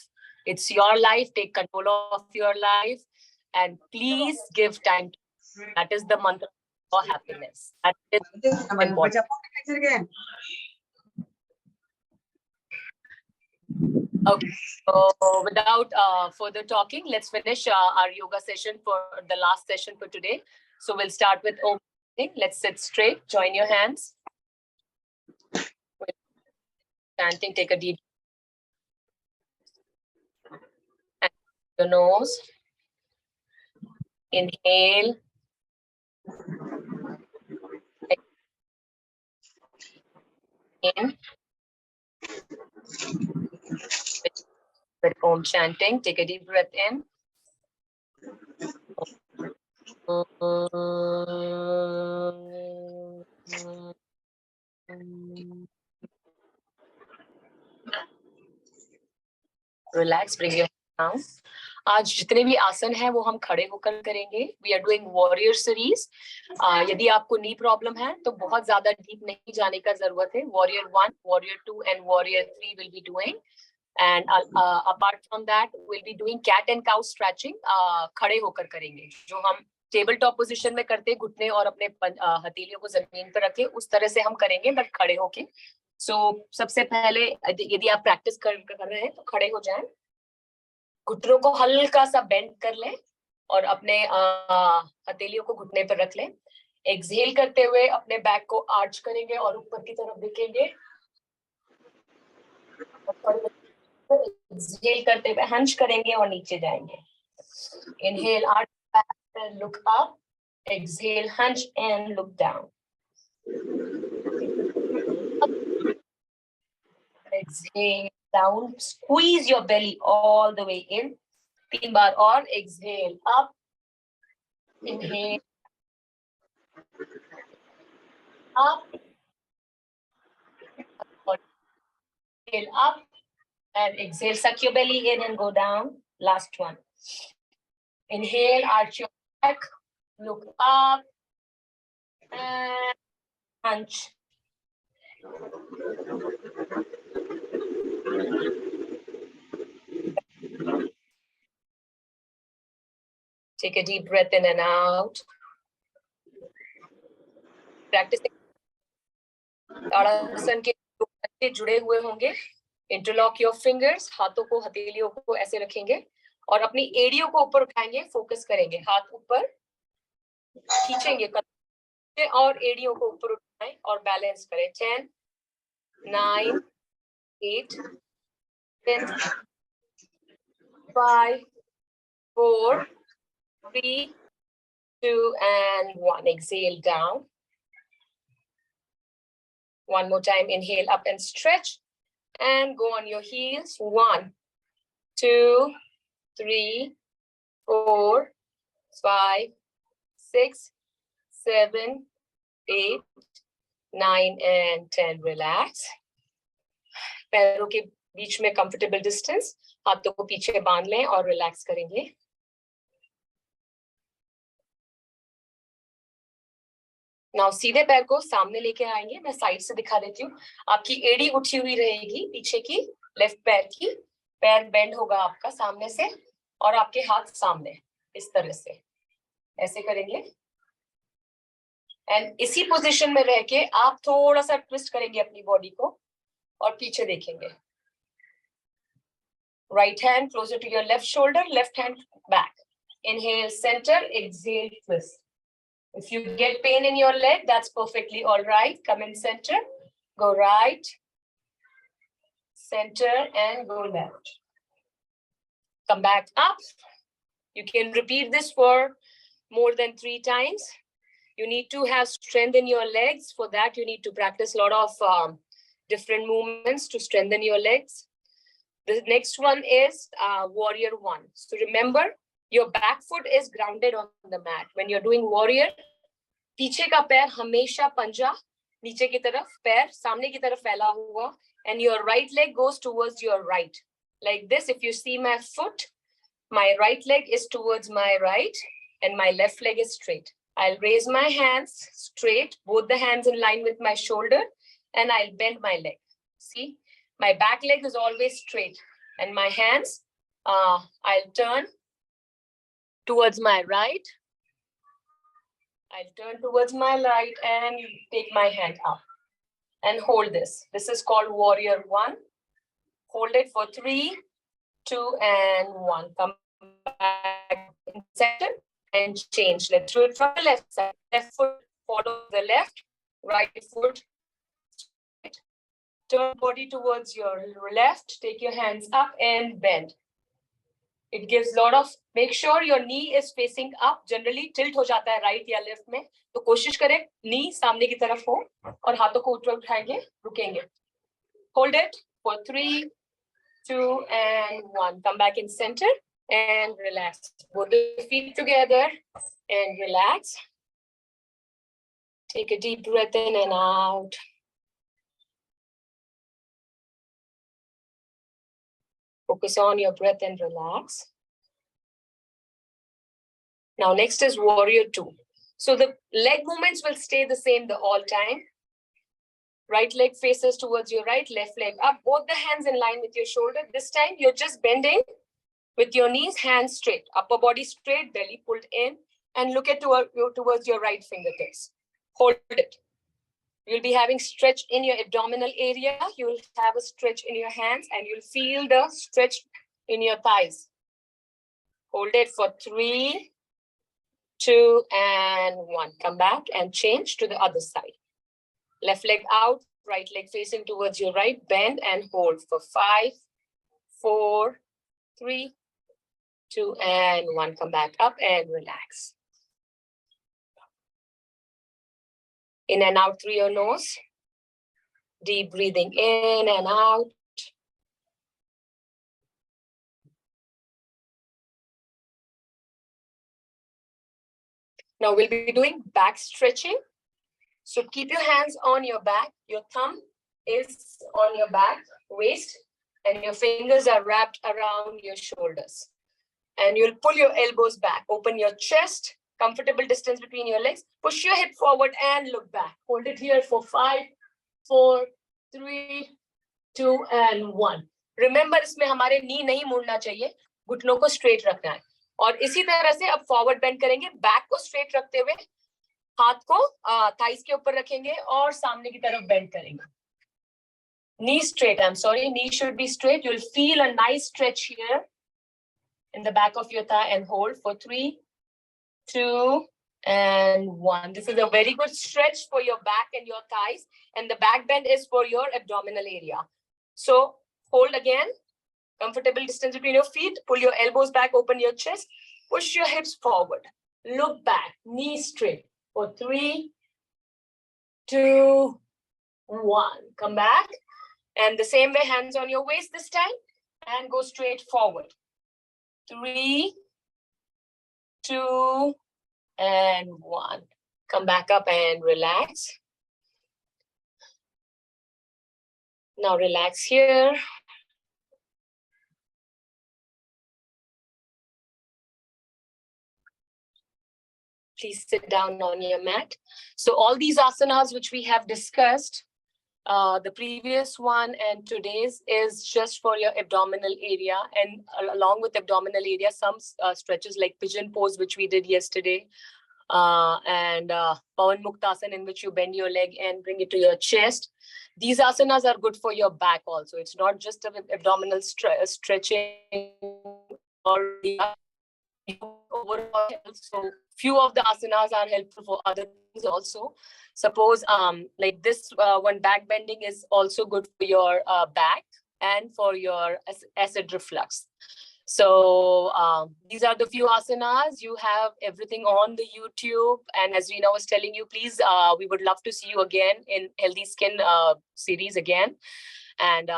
It's your life. Take control of your life. And please give time. That is the mantra for happiness. That is important. Okay, so without further talking, let's finish our yoga session for the last session for today. So we'll start with opening. Let's sit straight. Join your hands. Chanting. Take a deep breath. The nose. Inhale. In. With Om chanting, take a deep breath in. Relax, bring your hands down. आज जितने भी आसन है वो हम खड़े होकर करेंगे. We are doing warrior series. यदि आपको नी प्रॉब्लम है तो बहुत ज्यादा डीप नहीं जाने का जरूरत है. Warrior 1, Warrior 2 and Warrior 3 will be doing. And apart from that, we'll be doing cat and cow stretching. खड़े होकर करेंगे, जो हम टेबल टॉप पोजीशन में करते हैं, घुटने और अपने हथेलियों को जमीन पर रखे, उस तरह से हम करेंगे, बट खड़े होके. सो सबसे पहले यदि आप प्रैक्टिस कर रहे हैं तो खड़े हो जाएं, घुटनों को हल्का सा बेंड कर लें और अपने हथेलियों को घुटने पर रख लें. एक्सहेल करते हुए अपने बैक को आर्च करेंगे और ऊपर की तरफ देखेंगे. एक्सहेल करते हुए हंच करेंगे और नीचे जाएंगे. Inhale, arch back and look up. Exhale, hunch and look down. Exhale down, squeeze your belly all the way in. 3 बार और. Exhale up. Inhale up. Inhale up and exhale. Suck your belly in and go down. Last one. Inhale, arch your back, look up and hunch. Take a deep breath in and out. Practice. ताड़ासन के पत्ते जुड़े हुए होंगे. Interlock your fingers. हाथों को, हथेलियों को ऐसे रखेंगे और अपनी एड़ियों को ऊपर उठाएंगे, फोकस करेंगे. हाथ ऊपर खींचेंगे और एड़ियों को ऊपर उठाएं और बैलेंस करें. 10, 9, 8, 10, 5, 4, 3, 2, and 1. Exhale down. One more time. Inhale up and stretch and go on your heels. 1, 2, 3, 4, 5, 6, 7, 8, 9, and 10. Relax. पैरों के बीच में कंफर्टेबल डिस्टेंस, हाथों को पीछे बांध लें और रिलैक्स करेंगे. नाउ सीधे पैर को सामने लेके आएंगे. मैं साइड से दिखा देती हूँ. आपकी एड़ी उठी हुई रहेगी पीछे की, लेफ्ट पैर की. पैर बेंड होगा आपका सामने से और आपके हाथ सामने, इस तरह से ऐसे करेंगे. एंड इसी पोजीशन में रह के आप थोड़ा सा ट्विस्ट करेंगे अपनी बॉडी को और पीछे देखेंगे. Right hand closer to your left shoulder, left hand back. Inhale, center. Exhale, twist. If you get pain in your leg, that's perfectly all right. Come in center, go right, center, and go left. Come back up. You can repeat this for more than 3 times. You need to have strength in your legs. For that, you need to practice a lot of different movements to strengthen your legs. The next one is warrior 1. So remember, your back foot is grounded on the mat. When you're doing warrior, पीछे का पैर हमेशा पंजा नीचे की तरफ, पैर सामने की तरफ फैला हुआ, and your right leg goes towards your right. Like this, if you see my foot, my right leg is towards my right and my left leg is straight. I'll raise my hands straight, both the hands in line with my shoulder, and I'll bend my leg. See, my back leg is always straight and my hands, I'll turn towards my right. I'll turn towards my right and take my hand up and hold this. This is called warrior 1. Hold it for 3, 2, and 1. Come back in center and change. Let's do it from the left side. Left foot follow the left, right foot. Turn body towards your left. Take your hands up and bend. It gives a lot of, make sure your knee is facing up. Generally tilt हो जाता है right या left में, तो कोशिश करें knee सामने की तरफ हो और हाथों को ऊपर उठाएंगे, रुकेंगे. Hold it for 3, 2, and 1. Come back in center and relax. Both the feet together and relax. Take a deep breath in and out. Focus on your breath and relax. Now next is warrior 2. So the leg movements will stay the same the all time. Right leg faces towards your right, left leg up, both the hands in line with your shoulder. This time you're just bending with your knees, hands straight, upper body straight, belly pulled in, and look at towards your right fingertips. Hold it. You'll be having stretch in your abdominal area. You'll have a stretch in your hands, and you'll feel the stretch in your thighs. Hold it for 3, 2, and 1. Come back and change to the other side. Left leg out, right leg facing towards your right. Bend and hold for 5, 4, 3, 2, and 1. Come back up and relax. In and out through your nose. Deep breathing in and out. Now we'll be doing back stretching. So keep your hands on your back. Your thumb is on your back, waist, and your fingers are wrapped around your shoulders. And you'll pull your elbows back. Open your chest, comfortable distance between your legs. Push your hip forward and look back. Hold it here for 5, 4, 3, 2, and 1. Remember, इसमें हमारे नी नहीं मुड़ना चाहिए, घुटनों को straight रखना है. और इसी तरह से अब forward bend करेंगे, back को straight रखते हुए, हाथ को thighs के ऊपर रखेंगे और सामने की तरफ bend करेंगे. Knee straight, I'm sorry, knee should be straight. You'll feel a nice stretch here in the back of your thigh and hold for 3, 2, and 1. This is a very good stretch for your back and your thighs, and the back bend is for your abdominal area. So hold again, comfortable distance between your feet, pull your elbows back, open your chest, push your hips forward, look back, knee straight for 3, 2, 1. Come back, and the same way, hands on your waist this time, and go straight forward. 3, 2, and 1. Come back up and relax. Now relax here. Please sit down on your mat. So all these asanas which we have discussed, the previous one and today's is just for your abdominal area, and along with abdominal area, some stretches like pigeon pose, which we did yesterday, and Pawan Muktasana, in which you bend your leg and bring it to your chest. These asanas are good for your back also. It's not just abdominal stretching or overall health. So few of the asanas are helpful for other things also. Suppose like this one, back bending is also good for your back and for your acid reflux. So these are the few asanas. You have everything on the YouTube. And as Reena was telling you, please, we would love to see you again in Healthy Skin series again. And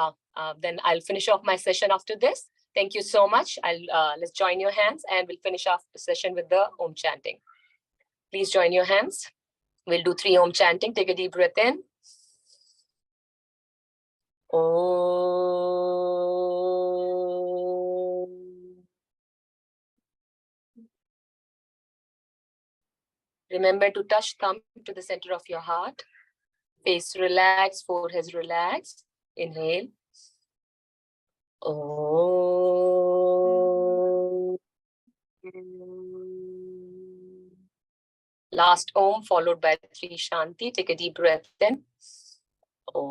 then I'll finish off my session after this. Thank you so much. Let's join your hands and we'll finish off the session with the Om chanting. Please join your hands. We'll do 3 Om chanting. Take a deep breath in. Om. Remember to touch thumb to the center of your heart. Face relaxed, forehead relaxed. Inhale. Om. Last Om followed by 3 Shanti. Take a deep breath in. Om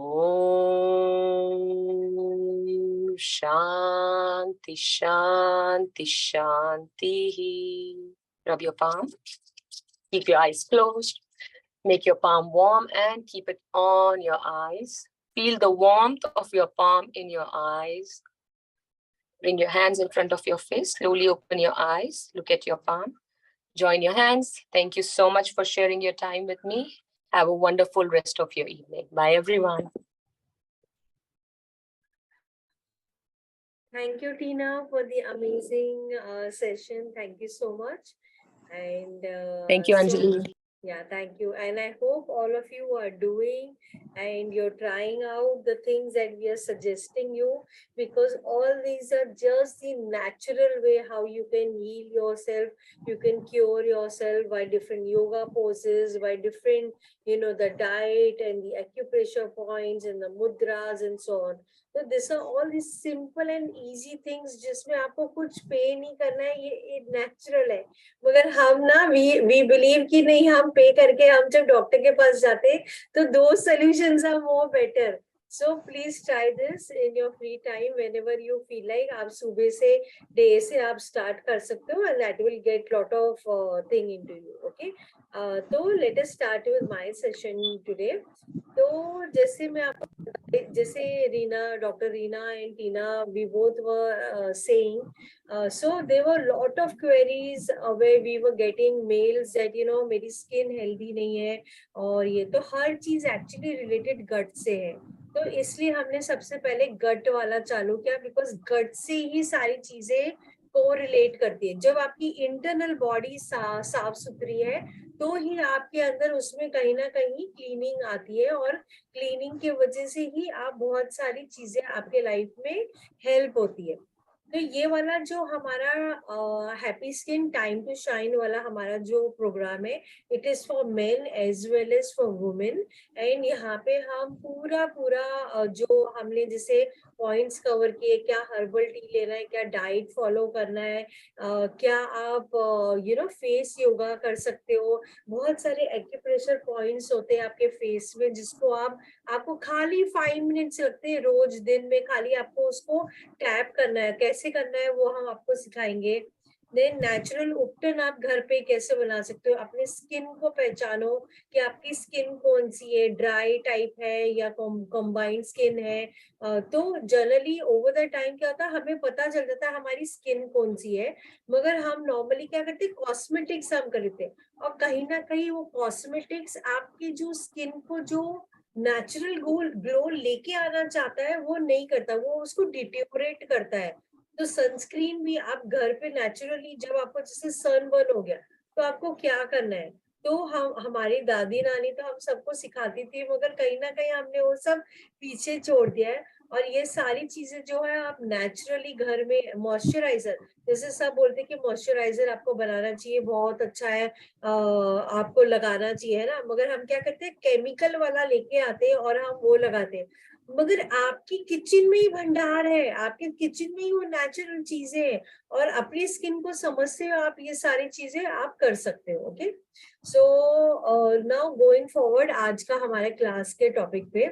Shanti Shanti Shanti. Rub your palm. Keep your eyes closed. Make your palm warm and keep it on your eyes. Feel the warmth of your palm in your eyes. Bring your hands in front of your face. Slowly open your eyes. Look at your palm. Join your hands. Thank you so much for sharing your time with me. Have a wonderful rest of your evening. Bye, everyone. Thank you, Tina, for the amazing session. Thank you so much. And thank you, Anjali. Yeah, thank you. And I hope all of you are doing and you're trying out the things that we are suggesting you, because all these are just the natural way how you can heal yourself, you can cure yourself by different yoga poses, by different, the diet and the acupressure points and the mudras and so on. तो this are all this simple and easy things जिसमें आपको कुछ पे नहीं करना है, ये natural है। मगर हम ना वी बिलीव कि नहीं, हम पे करके हम जब डॉक्टर के पास जाते तो दो solutions are more better. So please try this in your free time whenever you feel like. आप सुबह से डे से आप स्टार्ट कर सकते हो and that will get lot of thing into you. Okay, तो let us start with my session today. तो जैसे Reena, doctor Reena and Tina, we both were saying, so there were lot of queries where we were getting mails that मेरी skin healthy नहीं है, और ये तो हर चीज actually related gut से है। तो इसलिए हमने सबसे पहले गट वाला चालू किया, बिकॉज गट से ही सारी चीजें कोरिलेट करती है। जब आपकी इंटरनल बॉडी साफ सुथरी है तो ही आपके अंदर उसमें कहीं ना कहीं क्लीनिंग आती है, और क्लीनिंग की वजह से ही आप बहुत सारी चीजें आपके लाइफ में हेल्प होती है। तो ये वाला जो हमारा happy skin time to shine वाला हमारा जो प्रोग्राम है, it is for men as well as for women. And यहाँ पे हम पूरा जो हमने जैसे पॉइंट्स कवर किए, क्या हर्बल टी लेना है, क्या डाइट फॉलो करना है, क्या आप फेस योगा कर सकते हो। बहुत सारे एक्यूप्रेशर पॉइंट्स होते हैं आपके फेस में, जिसको आपको खाली 5 मिनट्स लगते हैं रोज दिन में, खाली आपको उसको टैप करना है। कैसे करना है वो हम आपको सिखाएंगे। देन नेचुरल उपटन आप घर पे कैसे बना सकते हो। अपने स्किन को पहचानो कि आपकी स्किन कौन सी है, ड्राई टाइप है या कंबाइंड स्किन है। तो जनरली ओवर द टाइम क्या होता है, हमें पता चल जाता है हमारी स्किन कौन सी है। मगर हम नॉर्मली क्या करते हैं, कॉस्मेटिक्स हम करते हैं, और कहीं ना कहीं वो कॉस्मेटिक्स आपकी जो स्किन को जो नेचुरल ग्लो लेके आना चाहता है वो नहीं करता, वो उसको डिटेरियोरेट करता है। तो सनस्क्रीन भी आप घर पे नेचुरली, जब आपको जैसे सनबर्न हो गया तो आपको क्या करना है, तो हम हमारी दादी नानी तो हम सबको सिखाती थी, मगर कहीं ना कहीं हमने वो सब पीछे छोड़ दिया है। और ये सारी चीजें जो है आप नेचुरली घर में, मॉइस्चराइजर, जैसे सब बोलते हैं कि मॉइस्चराइजर आपको बनाना चाहिए, बहुत अच्छा है, आपको लगाना चाहिए, है ना। मगर हम क्या करते हैं, केमिकल वाला लेके आते हैं और हम वो लगाते हैं। मगर आपकी किचन में ही भंडार है, आपके किचन में ही वो नेचुरल चीजें हैं, और अपनी स्किन को समझते हो आप, ये सारी चीजें आप कर सकते हो। Okay, so now going forward आज का हमारे क्लास के टॉपिक पे।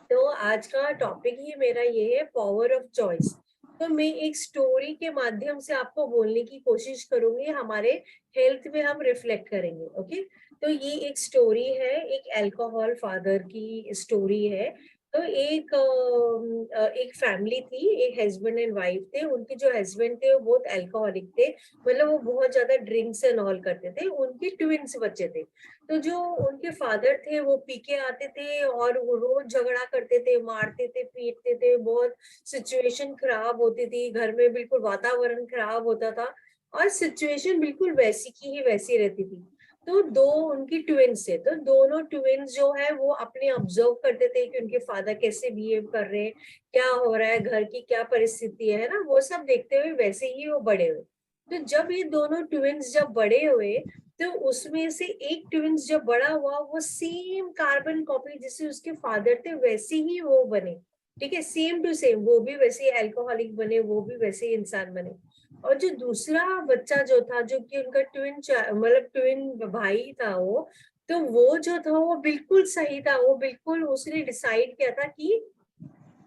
तो आज का टॉपिक ही मेरा ये है, पावर ऑफ चॉइस। तो मैं एक स्टोरी के माध्यम से आपको बोलने की कोशिश करूंगी, हमारे हेल्थ में हम रिफ्लेक्ट करेंगे। ओके, तो ये एक स्टोरी है, एक अल्कोहल फादर की स्टोरी है। तो एक फैमिली थी, एक हस्बैंड एंड वाइफ थे। उनके जो हस्बैंड थे वो बहुत अल्कोहलिक थे, मतलब वो बहुत ज्यादा ड्रिंक्स एंड ऑल करते थे। उनके ट्विंस बच्चे थे। तो जो उनके फादर थे वो पी के आते थे और वो रोज झगड़ा करते थे, मारते थे, पीटते थे, बहुत सिचुएशन खराब होती थी घर में, बिल्कुल वातावरण खराब होता था, और सिचुएशन बिल्कुल वैसी की ही वैसी रहती थी। तो दो उनकी ट्विंस थे, तो दोनों ट्विंस जो है वो अपने ऑब्जर्व करते थे कि उनके फादर कैसे बिहेव कर रहे हैं, क्या हो रहा है, घर की क्या परिस्थिति है ना, वो सब देखते हुए वैसे ही वो बड़े हुए। तो जब ये दोनों ट्विंस जब बड़े हुए, तो उसमें से एक ट्विंस जब बड़ा हुआ, वो सेम कार्बन कॉपी जैसे उसके फादर थे वैसे ही वो बने। ठीक है, सेम टू सेम, वो भी वैसे अल्कोहलिक बने, वो भी वैसे ही इंसान बने। और जो दूसरा बच्चा जो था, जो कि उनका मतलब ट्विन भाई था वो, तो वो जो था वो बिल्कुल सही था। वो बिल्कुल उसने डिसाइड किया था कि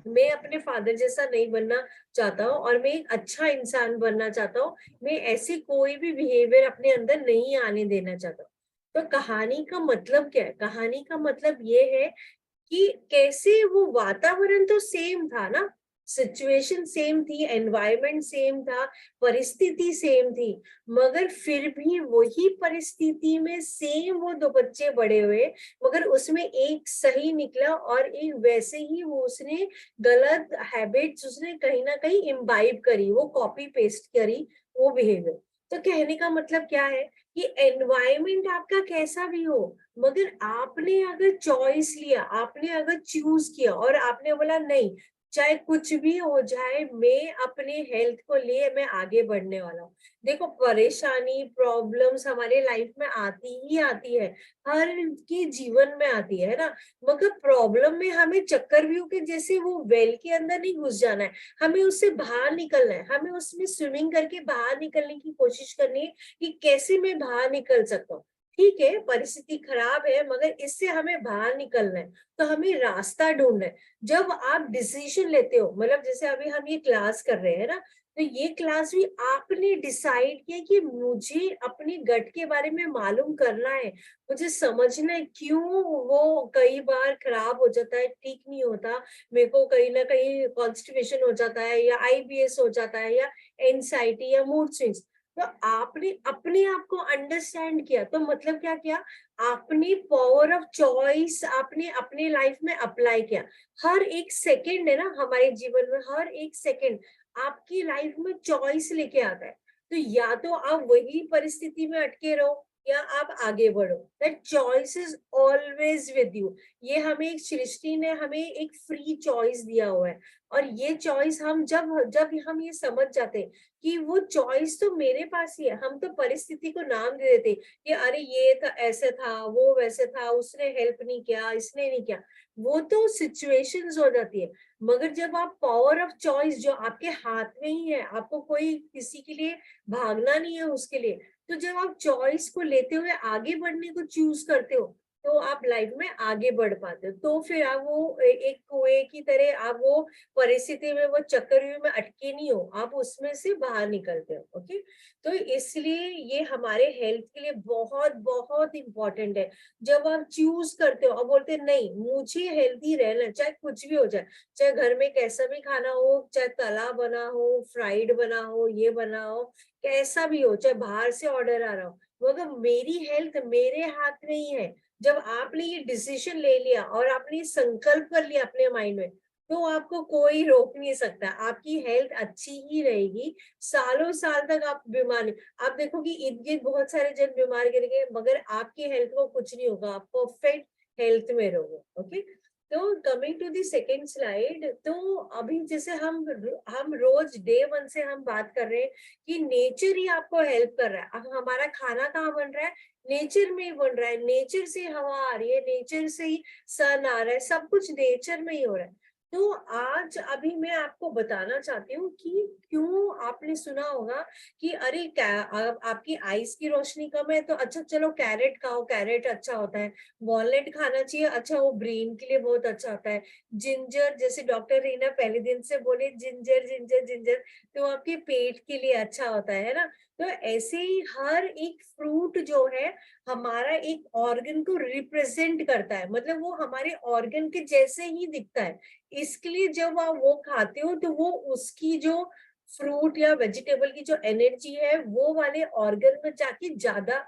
मैं अपने फादर जैसा नहीं बनना चाहता हूँ, और मैं एक अच्छा इंसान बनना चाहता हूँ। मैं ऐसी कोई भी बिहेवियर अपने अंदर नहीं आने देना चाहता। तो कहानी का मतलब क्या है, कहानी का मतलब ये है कि कैसे वो वातावरण तो सेम था ना, सिचुएशन सेम थी, एनवायरनमेंट सेम था, परिस्थिति सेम थी, मगर फिर भी वही परिस्थिति में सेम वो दो बच्चे बड़े हुए, मगर उसमें एक सही निकला और एक वैसे ही वो उसने गलत हैबिट्स उसने कहीं ना कहीं इम्बाइब करी, वो कॉपी पेस्ट करी वो बिहेवियर। तो कहने का मतलब क्या है कि एनवायरमेंट आपका कैसा भी हो, मगर आपने अगर चॉइस लिया, आपने अगर चूज किया और आपने बोला नहीं, चाहे कुछ भी हो जाए, मैं अपने हेल्थ को लिए मैं आगे बढ़ने वाला हूँ। देखो, परेशानी, प्रॉब्लम्स हमारे लाइफ में आती ही आती है, हर के जीवन में आती है ना, मगर प्रॉब्लम में हमें चक्रव्यूह के जैसे वो वेल के अंदर नहीं घुस जाना है, हमें उससे बाहर निकलना है, हमें उसमें स्विमिंग करके बाहर निकलने की कोशिश करनी है कि कैसे मैं बाहर निकल सकता हूँ। ठीक है, परिस्थिति खराब है, मगर इससे हमें बाहर निकलना है, तो हमें रास्ता ढूंढना है। जब आप डिसीजन लेते हो, मतलब जैसे अभी हम ये क्लास कर रहे हैं ना, तो ये क्लास भी आपने डिसाइड किया कि मुझे अपने गट के बारे में मालूम करना है, मुझे समझना है क्यों वो कई बार खराब हो जाता है, ठीक नहीं होता, मेरे को कहीं ना कहीं कॉन्स्टिपेशन हो जाता है, या आईबीएस हो जाता है, या एंजाइटी या मूड स्विंग्स। तो आपने अपने आप को अंडरस्टैंड किया, तो मतलब क्या किया, आपने पावर ऑफ चॉइस आपने अपने लाइफ में अप्लाई किया। हर एक सेकंड है ना हमारे जीवन में, हर एक सेकंड आपकी लाइफ में चॉइस लेके आता है। तो या तो आप वही परिस्थिति में अटके रहो, या आप आगे बढ़ो। That choice is always with you. ये हमें एक सृष्टि ने हमें एक फ्री चॉइस दिया हुआ है, और ये चॉइस हम जब जब हम ये समझ जाते हैं कि वो चॉइस तो मेरे पास ही है, हम तो परिस्थिति को नाम दे देते कि अरे ये था, ऐसे था, वो वैसे था, उसने हेल्प नहीं किया, इसने नहीं किया, वो तो सिचुएशंस हो जाती है। मगर जब आप पावर ऑफ चॉइस जो आपके हाथ में ही है, आपको कोई किसी के लिए भागना नहीं है उसके लिए, तो जब आप चॉइस को लेते हुए आगे बढ़ने को चूज करते हो, तो आप लाइफ में आगे बढ़ पाते हो। तो फिर आप वो एक कुएं की तरह, आप वो परिस्थिति में, वो चक्रव्यूह में अटके नहीं हो, आप उसमें से बाहर निकलते हो। ओके, तो इसलिए ये हमारे हेल्थ के लिए बहुत बहुत इंपॉर्टेंट है। जब आप चूज करते हो और बोलते हैं नहीं, मुझे हेल्दी रहना, चाहे कुछ भी हो जाए, चाहे घर में कैसा भी खाना हो, चाहे तला बना हो, फ्राइड बना हो, ये बना हो, कैसा भी हो, चाहे बाहर से ऑर्डर आ रहा हो, मगर मेरी हेल्थ मेरे हाथ में ही है। जब आपने ये डिसीजन ले लिया और आपने संकल्प कर लिया अपने माइंड में, तो आपको कोई रोक नहीं सकता, आपकी हेल्थ अच्छी ही रहेगी, सालों साल तक आप बीमार नहीं। आप देखो कि इर्द गिर्द बहुत सारे जन बीमार गिरेंगे, मगर आपकी हेल्थ को कुछ नहीं होगा, आप परफेक्ट हेल्थ में रहोगे। ओके, तो coming to the second slide, तो अभी जैसे हम रोज डे वन से हम बात कर रहे हैं कि नेचर ही आपको हेल्प कर रहा है। अब हमारा खाना कहाँ बन रहा है, नेचर में ही बन रहा है, नेचर से हवा आ रही है, नेचर से ही सन आ रहा है, सब कुछ नेचर में ही हो रहा है। तो आज अभी मैं आपको बताना चाहती हूँ कि क्यों आपने सुना होगा कि अरे आपकी आईज की रोशनी कम है, तो अच्छा चलो कैरेट खाओ, कैरेट अच्छा होता है, वॉलनट खाना चाहिए, अच्छा वो ब्रेन के लिए बहुत अच्छा होता है, जिंजर, जैसे डॉक्टर रीना पहले दिन से बोले जिंजर जिंजर जिंजर, तो आपके पेट के लिए अच्छा होता है ना। तो ऐसे ही हर एक फ्रूट जो है हमारा एक ऑर्गन को रिप्रेजेंट करता है, मतलब वो हमारे ऑर्गन के जैसे ही दिखता है। इसके लिए जब आप वो खाते हो, तो वो उसकी जो फ्रूट या वेजिटेबल की जो एनर्जी है, वो वाले ऑर्गन में जाके ज्यादा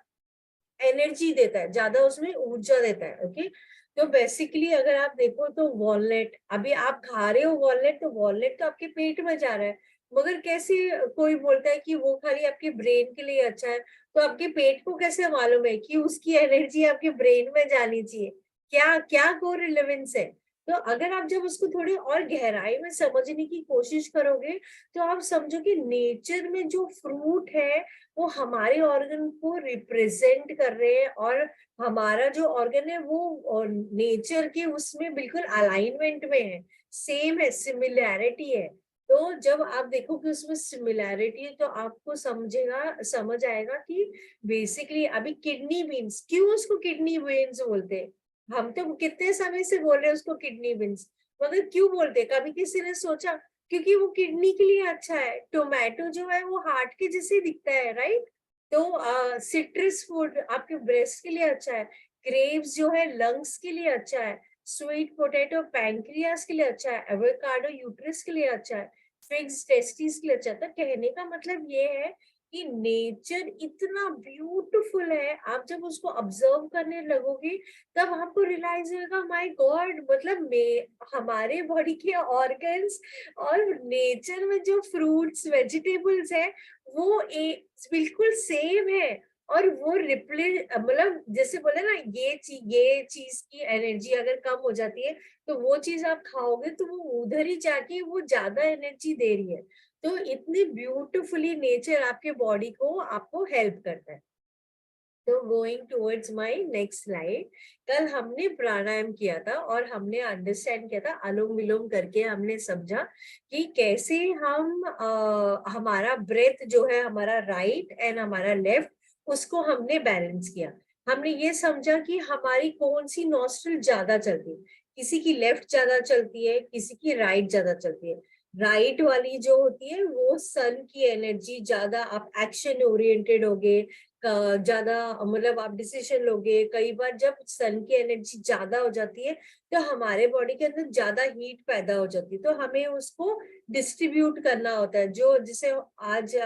एनर्जी देता है, ज्यादा उसमें ऊर्जा देता है। ओके, तो बेसिकली अगर आप देखो तो वॉलनट, अभी आप खा रहे हो वॉलनट, तो वॉलनट तो आपके पेट में जा रहा है, मगर कैसे कोई बोलता है कि वो खाली आपके ब्रेन के लिए अच्छा है, तो आपके पेट को कैसे मालूम है कि उसकी एनर्जी आपके ब्रेन में जानी चाहिए? क्या क्या को रिलेवेंस है? तो अगर आप जब उसको थोड़ी और गहराई में समझने की कोशिश करोगे, तो आप समझो कि नेचर में जो फ्रूट है वो हमारे ऑर्गन को रिप्रेजेंट कर रहे हैं, और हमारा जो ऑर्गन है वो नेचर के उसमें बिल्कुल अलाइनमेंट में है, सेम है, सिमिलैरिटी है। तो जब आप देखोगे उसमें सिमिलैरिटी है, तो आपको समझ आएगा कि बेसिकली अभी किडनी बीन्स, क्यों उसको किडनी बीन्स बोलते हैं? हम तो कितने समय से बोल रहे हैं उसको किडनी बीन्स, मगर क्यों बोलते हैं? कभी किसी ने सोचा? क्योंकि वो किडनी के लिए अच्छा है। टोमेटो जो है वो हार्ट के जैसे दिखता है, राइट? तो सिट्रस फूड आपके ब्रेस्ट के लिए अच्छा है, ग्रेप्स जो है लंग्स के लिए अच्छा है, स्वीट पोटैटो पैंक्रियास के लिए अच्छा है, एवोकाडो यूट्रस के लिए अच्छा है, फिग्स टेस्टिस के लिए अच्छा है। तो कहने का मतलब ये है कि नेचर इतना ब्यूटीफुल है, आप जब उसको ऑब्जर्व करने लगोगे, तब आपको रियलाइज होगा माय गॉड, मतलब हमारे बॉडी के ऑर्गन्स और नेचर में जो फ्रूट्स वेजिटेबल्स है, वो बिल्कुल सेम है। और वो मतलब जैसे बोले ना, ये चीज की एनर्जी अगर कम हो जाती है तो वो चीज आप खाओगे तो वो उधर ही जाके वो ज्यादा एनर्जी दे रही है। तो इतनी ब्यूटिफुली नेचर आपके बॉडी को आपको हेल्प करता है। तो going towards my next slide, कल हमने प्राणायाम किया था और हमने अंडरस्टैंड किया था, अनुलोम विलोम करके हमने समझा कि कैसे हम हमारा ब्रेथ जो है, हमारा राइट एंड हमारा लेफ्ट, उसको हमने बैलेंस किया। हमने ये समझा कि हमारी कौन सी नॉस्ट्रिल ज्यादा चलती है। किसी की लेफ्ट ज्यादा चलती है, किसी की राइट ज्यादा चलती है। राइट वाली जो होती है वो सन की एनर्जी ज्यादा, आप एक्शन ओरिएंटेड होगे, ज्यादा मतलब आप डिसीजन लोगे। कई बार जब सन की एनर्जी ज्यादा हो जाती है तो हमारे बॉडी के अंदर ज्यादा हीट पैदा हो जाती है, तो हमें उसको डिस्ट्रीब्यूट करना होता है। जो जिसे आज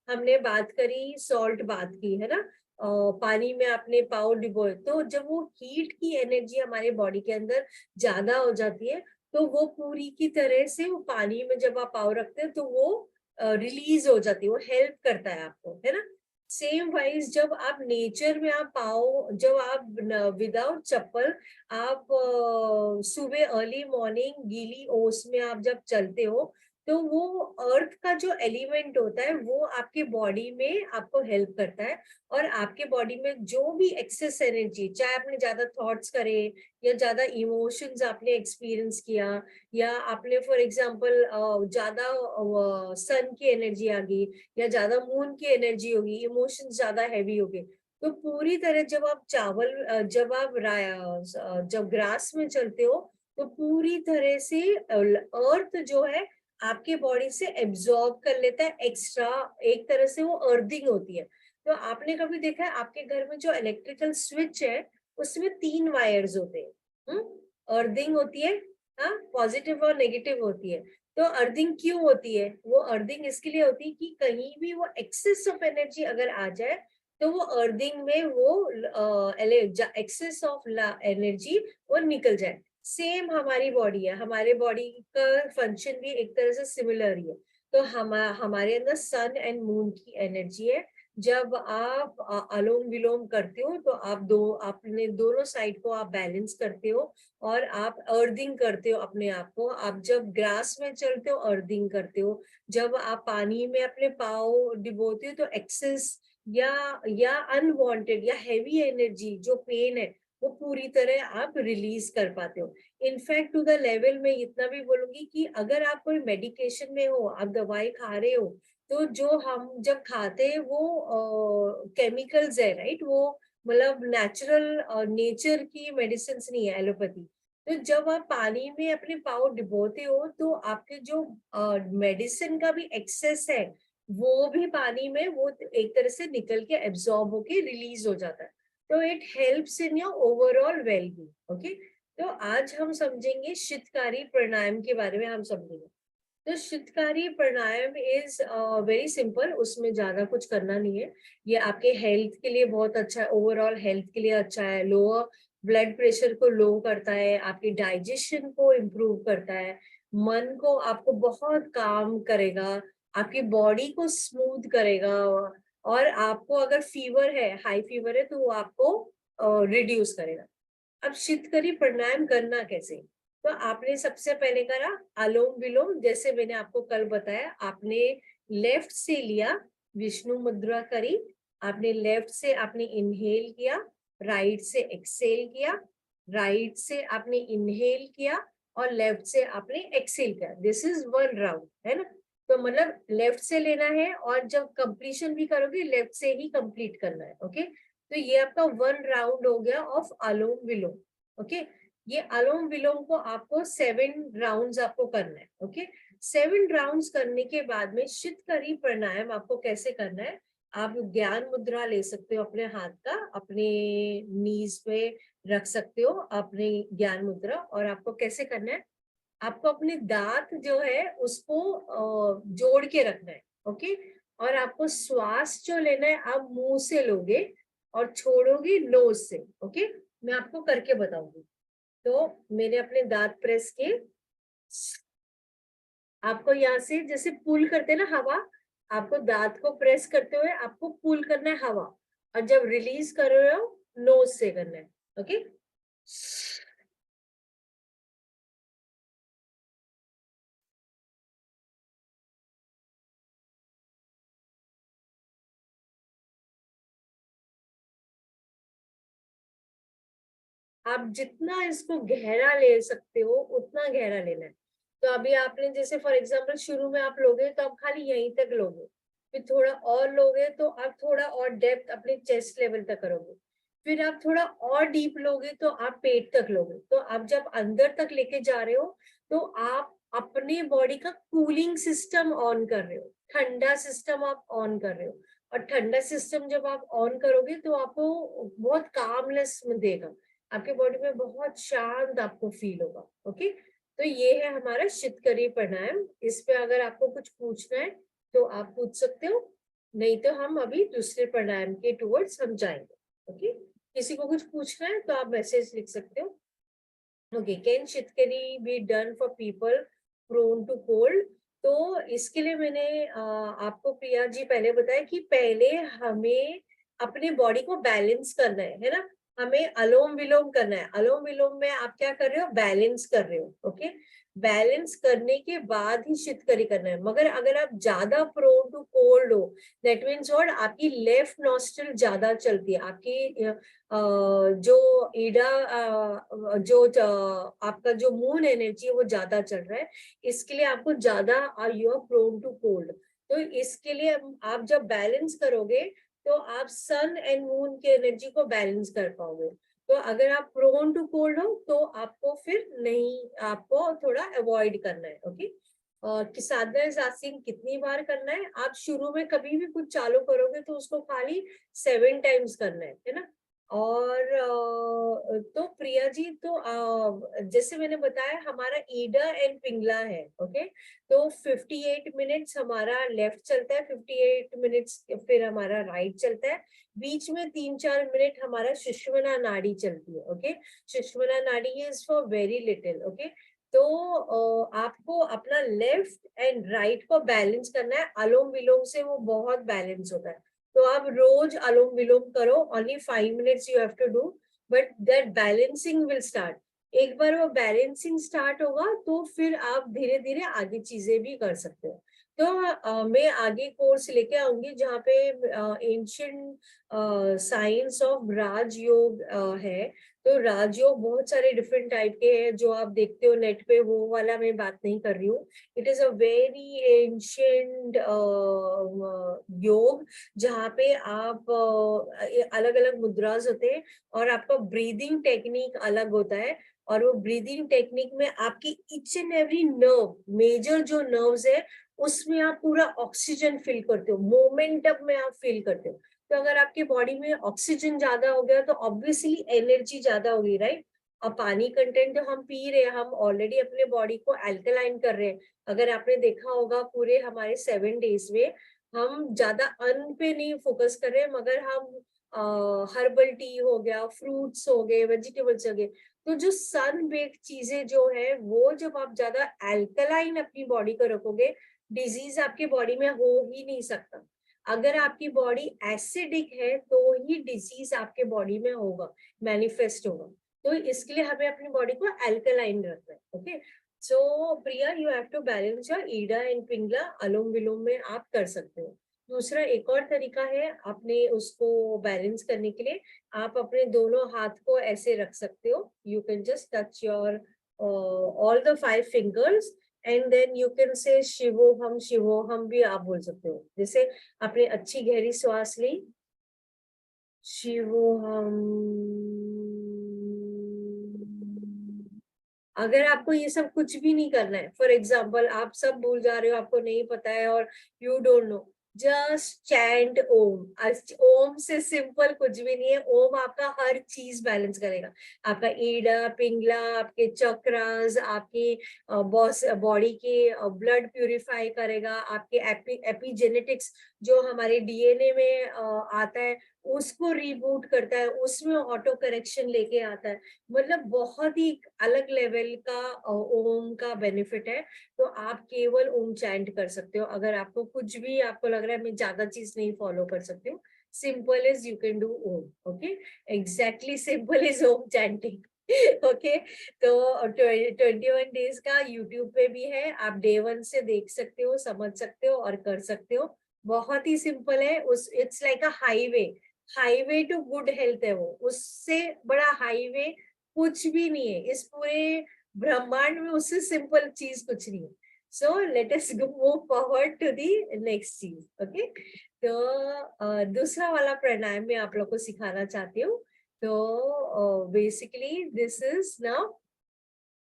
हमने बात करी, सॉल्ट बात की है ना, पानी में आपने पाव डिबोए, तो जब वो हीट की एनर्जी हमारे बॉडी के अंदर ज्यादा हो जाती है तो वो पूरी की तरह से वो पानी में जब आप पाव रखते हैं तो वो रिलीज हो जाती है, वो हेल्प करता है आपको, है ना। सेम वाइज जब आप नेचर में आप पाओ, जब आप विदाउट चप्पल आप सुबह अर्ली मॉर्निंग गीली ओस में आप जब चलते हो तो वो अर्थ का जो एलिमेंट होता है वो आपके बॉडी में आपको हेल्प करता है। और आपके बॉडी में जो भी एक्सेस एनर्जी, चाहे आपने ज्यादा थॉट्स करे या ज्यादा इमोशंस आपने एक्सपीरियंस किया, या आपने फॉर एग्जांपल ज्यादा सन की एनर्जी आ गई या ज्यादा मून की एनर्जी होगी, इमोशंस ज्यादा हैवी हो गए, तो पूरी तरह जब आप जब ग्रास में चलते हो तो पूरी तरह से अर्थ जो है आपके बॉडी से एब्जॉर्ब कर लेता है एक्स्ट्रा। एक तरह से वो अर्थिंग होती है। तो आपने कभी देखा है आपके घर में जो इलेक्ट्रिकल स्विच है उसमें 3 वायर्स होते हैं, अर्थिंग होती है, हाँ, पॉजिटिव और नेगेटिव होती है। तो अर्थिंग क्यों होती है? वो अर्थिंग इसके लिए होती है कि कहीं भी वो एक्सेस ऑफ एनर्जी अगर आ जाए तो वो अर्थिंग में वो एक्सेस ऑफ एनर्जी वो निकल जाए। सेम हमारी बॉडी है, हमारे बॉडी का फंक्शन भी एक तरह से सिमिलर ही है। तो हमारे अंदर सन एंड मून की एनर्जी है। जब आप अनुलोम विलोम करते हो तो आपने दोनों साइड को आप बैलेंस करते हो और आप अर्थिंग करते हो अपने आप को। आप जब ग्रास में चलते हो अर्थिंग करते हो, जब आप पानी में अपने पाँव डिबोते हो तो एक्सेस या अनवांटेड या हैवी एनर्जी जो पेन है वो पूरी तरह आप रिलीज कर पाते हो। इनफैक्ट टू द लेवल में इतना भी बोलूंगी कि अगर आप कोई मेडिकेशन में हो, आप दवाई खा रहे हो, तो जो हम जब खाते हैं वो केमिकल्स है, राइट, वो मतलब नेचुरल नेचर की मेडिसिन नहीं है, एलोपैथी। तो जब आप पानी में अपने पाँव डिबोते हो तो आपके जो मेडिसिन का भी एक्सेस है वो भी पानी में वो एक तरह से निकल के एब्जॉर्ब होके रिलीज हो जाता है। तो it helps in your overall wellbeing. Okay, तो आज हम समझेंगे शीतकारी प्राणायाम के बारे में हम समझेंगे। तो शीतकारी प्राणायाम इज वेरी सिंपल, उसमें ज्यादा कुछ करना नहीं है। ये आपके हेल्थ के लिए बहुत अच्छा है, ओवरऑल हेल्थ के लिए अच्छा है। लोअर ब्लड प्रेशर को लो करता है, आपके डाइजेशन को इम्प्रूव करता है, मन को आपको बहुत काम करेगा, आपकी बॉडी को स्मूथ करेगा। और आपको अगर फीवर है, हाई फीवर है, तो वो आपको रिड्यूस करेगा। अब शीतकारी प्राणायाम करना कैसे? तो आपने सबसे पहले करा अनुलोम विलोम, जैसे मैंने आपको कल बताया। आपने लेफ्ट से लिया, विष्णु मुद्रा करी, आपने लेफ्ट से आपने इनहेल किया, राइट से एक्सेल किया, राइट से आपने इनहेल किया और लेफ्ट से आपने एक्सेल किया। दिस इज 1 राउंड, है ना। तो मतलब लेफ्ट से लेना है और जब कंप्लीशन भी करोगे लेफ्ट से ही कंप्लीट करना है। ओके, तो ये आपका 1 राउंड हो गया ऑफ अनुलोम विलोम। ओके, ये अनुलोम विलोम को आपको 7 राउंड्स आपको करना है। ओके, 7 राउंड्स करने के बाद में शीतकारी प्राणायाम आपको कैसे करना है? आप ज्ञान मुद्रा ले सकते हो अपने हाथ का, अपने नीज पे रख सकते हो अपने ज्ञान मुद्रा। और आपको कैसे करना है? आपको अपने दांत जो है उसको जोड़ के रखना है। ओके, और आपको श्वास जो लेना है आप मुंह से लोगे और छोड़ोगे नोज से। ओके, मैं आपको करके बताऊंगी। तो मैंने अपने दांत प्रेस किए, आपको यहाँ से जैसे पुल करते ना हवा, आपको दांत को प्रेस करते हुए आपको पुल करना है हवा, और जब रिलीज कर रहे हो नोज से करना है. ओके, आप जितना इसको गहरा ले सकते हो उतना गहरा लेना है. तो अभी आपने जैसे फॉर एग्जांपल शुरू में आप लोगे तो आप खाली यहीं तक लोगे, फिर थोड़ा और लोगे तो आप थोड़ा और डेप्थ अपने चेस्ट लेवल तक करोगे, फिर आप थोड़ा और डीप लोगे तो आप पेट तक लोगे. तो आप जब अंदर तक लेके जा रहे हो तो आप अपने बॉडी का कूलिंग सिस्टम ऑन कर रहे हो, ठंडा सिस्टम आप ऑन कर रहे हो. और ठंडा सिस्टम जब आप ऑन करोगे तो आपको बहुत कामनेस देगा, आपके बॉडी में बहुत शांत आपको फील होगा. ओके, तो ये है हमारा शीतकरी प्राणायाम. इस पे अगर आपको कुछ पूछना है तो आप पूछ सकते हो, नहीं तो हम अभी दूसरे प्राणायाम के टुवर्ड्स हम जाएंगे. ओके, किसी को कुछ पूछना है तो आप मैसेज लिख सकते हो. Okay, can Sheetkari be done for people prone to cold? तो इसके लिए मैंने आपको प्रिया जी पहले बताया कि पहले हमें अपने बॉडी को बैलेंस करना है ना. हमें अलोम विलोम करना है. अलोम विलोम में आप क्या कर रहे हो, बैलेंस कर रहे हो. ओके, बैलेंस करने के बाद ही शीतकरी करना है. मगर अगर आप ज्यादा प्रोन टू कोल्ड हो, दैट मीन्स व्हाट, आपकी लेफ्ट नॉस्ट्रल ज्यादा चलती है, आपकी जो ईडा आपका जो मून एनर्जी है वो ज्यादा चल रहा है, इसके लिए आपको ज्यादा you are prone to cold. तो इसके लिए आप जब बैलेंस करोगे तो आप सन एंड मून की एनर्जी को बैलेंस कर पाओगे. तो अगर आप प्रोन टू कोल्ड हो तो आपको फिर नहीं, आपको थोड़ा अवॉइड करना है. ओके, कि साधना इज आस्किंग कितनी बार करना है. आप शुरू में कभी भी कुछ चालू करोगे तो उसको खाली 7 टाइम्स करना है ना. और तो प्रिया जी, तो जैसे मैंने बताया हमारा ईडा एंड पिंगला है. ओके, तो 58 मिनट्स हमारा लेफ्ट चलता है, 58 मिनट्स फिर हमारा राइट चलता है, बीच में 3-4 मिनट हमारा सुषुम्ना नाड़ी चलती है. ओके, सुषुम्ना नाड़ी is for very little. Okay, तो आपको अपना लेफ्ट एंड राइट को बैलेंस करना है. अलोम विलोम से वो बहुत बैलेंस होता है. तो आप रोज अलोम विलोम करो, only 5 minutes you have to do, but that balancing will start. एक बार वो बैलेंसिंग स्टार्ट होगा तो फिर आप धीरे धीरे आगे चीजें भी कर सकते हो. तो मैं आगे कोर्स लेके आऊंगी जहाँ पे एंशिएंट साइंस ऑफ राजयोग है. तो राजयोग बहुत सारे डिफरेंट टाइप के हैं जो आप देखते हो नेट पे, वो वाला मैं बात नहीं कर रही हूँ. It is a very ancient योग जहाँ पे आप अलग अलग मुद्रास होते हैं और आपका ब्रीदिंग टेक्निक अलग होता है. और वो ब्रीदिंग टेक्निक में आपकी each and every nerve, major जो नर्व्स है उसमें आप पूरा ऑक्सीजन फील करते हो, मोमेंटम में आप फील करते हो. तो अगर आपकी बॉडी में ऑक्सीजन ज्यादा हो गया तो ऑब्वियसली एनर्जी ज्यादा होगी, राइट. और पानी कंटेंट जो हम पी रहे हैं, हम ऑलरेडी अपने बॉडी को अल्कलाइन कर रहे हैं. अगर आपने देखा होगा पूरे हमारे 7 डेज में हम ज्यादा अन्न पे नहीं फोकस कर रहे, मगर हम हर्बल टी हो गया, फ्रूट्स हो गए, वेजिटेबल्स हो गए. तो जो सन बेक्ड चीजें जो है वो जब आप ज्यादा अल्कलाइन अपनी बॉडी को रखोगे, डिजीज आपकी बॉडी में हो ही नहीं सकता. अगर आपकी बॉडी एसिडिक है तो ही डिजीज आपके बॉडी में होगा, मैनिफेस्ट होगा. तो इसके लिए हमें अपनी बॉडी को अल्कलाइन रखना है. Okay, so Priya, you have to balance your Ida and Pingala. अलोम विलोम में आप कर सकते हो. दूसरा एक और तरीका है अपने उसको बैलेंस करने के लिए, आप अपने दोनों हाथ को ऐसे रख सकते हो. You can just touch your all the 5 fingers and then you can say Shivoham भी आप बोल सकते हो. जैसे आपने अच्छी गहरी श्वास ली, शिवोहम. अगर आपको ये सब कुछ भी नहीं करना है, फॉर एग्जाम्पल आप सब भूल जा रहे हो, आपको नहीं पता है और you don't know, just chant Om. ओम से सिंपल कुछ भी नहीं है. ओम आपका हर चीज बैलेंस करेगा, आपका ईडा पिंगला, आपके चक्रास, आपकी बॉडी के ब्लड प्यूरिफाई करेगा, आपके एपिजेनेटिक्स जो हमारे डीएनए में आता है उसको रिबूट करता है, उसमें ऑटो करेक्शन लेके आता है. मतलब बहुत ही अलग लेवल का ओम का बेनिफिट है. तो आप केवल ओम चैंट कर सकते हो. अगर आपको कुछ भी आपको लग रहा है मैं ज्यादा चीज नहीं फॉलो कर सकती हूँ, simple is you can do Om. Okay, exactly simple is Om chanting. Okay, तो 21 डेज का यूट्यूब पे भी है, आप डे 1 से देख सकते हो, समझ सकते हो और कर सकते हो. बहुत ही सिंपल है. उस it's like a highway to good health है वो. उससे बड़ा हाईवे कुछ भी नहीं है इस पूरे ब्रह्मांड में, उससे सिंपल चीज कुछ नहीं है. So let us move forward to the next चीज. ओके, तो दूसरा वाला प्राणायाम मैं आप लोग को सिखाना चाहती हूँ. तो basically this is now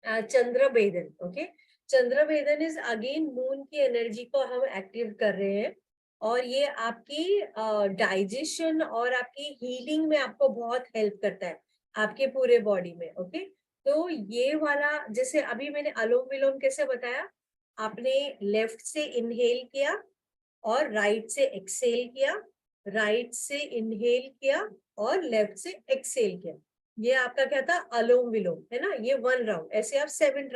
Chandra Bhedan. Okay, Chandra Bhedan is again moon की एनर्जी को हम एक्टिव कर रहे हैं, और ये आपकी डाइजेशन और आपकी हीलिंग में आपको बहुत हेल्प करता है आपके पूरे बॉडी में. ओके, तो ये वाला जैसे अभी मैंने अलोम विलोम कैसे बताया, आपने लेफ्ट से इनहेल किया और राइट से एक्सेल किया, राइट से इनहेल किया और लेफ्ट से एक्सेल किया. ये आपका क्या था, अलोम विलोम है ना. ये 1 राउंड, ऐसे आप 7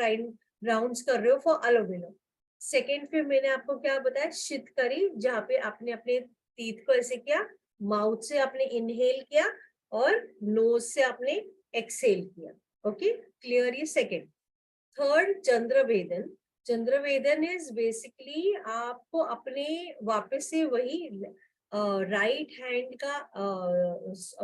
राउंड्स कर रहे हो फॉर अलोम विलोम. सेकेंड फिर मैंने आपको क्या बताया, शीतकारी, जहाँ पे आपने अपने टीथ को ऐसे किया, माउथ से आपने इनहेल किया और नोज से आपने एक्सेल किया. Okay, clear. ये second. Third, Chandra Bhedan. Chandra Bhedan is basically आपको अपने वापस से वही राइट हैंड का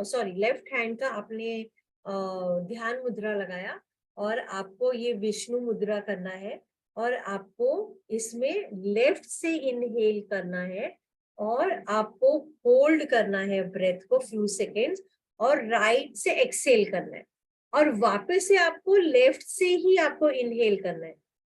सॉरी लेफ्ट हैंड का आपने ध्यान मुद्रा लगाया, और आपको ये विष्णु मुद्रा करना है, और आपको इसमें लेफ्ट से इनहेल करना है, और आपको होल्ड करना है ब्रेथ को फ्यू सेकेंड्स, और राइट से एक्सेल करना है, और वापस से आपको लेफ्ट से ही आपको इनहेल करना है.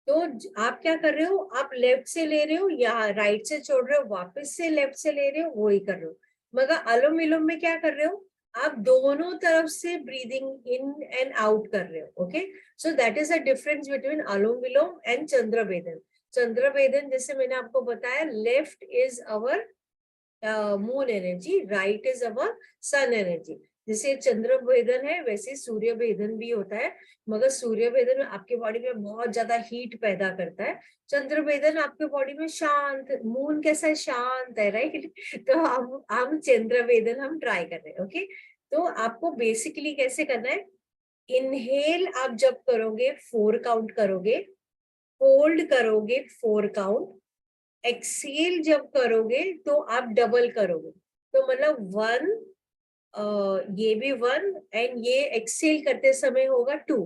तो आप क्या कर रहे हो, आप लेफ्ट से ले रहे हो या राइट से छोड़ रहे हो, वापस से लेफ्ट से ले रहे हो, वो ही कर रहे हो. मगर अनुलोम विलोम में क्या कर रहे हो, आप दोनों तरफ से ब्रीदिंग इन एंड आउट कर रहे हो. Okay, so that is the difference between Anulom Vilom and Chandra Bhedan. Chandra Bhedan जैसे मैंने आपको बताया, left is our moon energy, right is our sun energy. जैसे चंद्र भेदन है वैसे सूर्य भेदन भी होता है, मगर सूर्य भेदन आपके बॉडी में बहुत ज्यादा हीट पैदा करता है. चंद्र भेदन आपके बॉडी में शांत, मून कैसा है, शांत है, राइट. तो हम चंद्र भेदन हम ट्राई कर रहे हैं. ओके, तो आपको बेसिकली कैसे करना है, इनहेल आप जब करोगे 4 काउंट करोगे, होल्ड करोगे 4 काउंट, एक्सेल जब करोगे तो आप डबल करोगे. तो मतलब 1, ये भी 1, एंड ये एक्सेल करते समय होगा 2.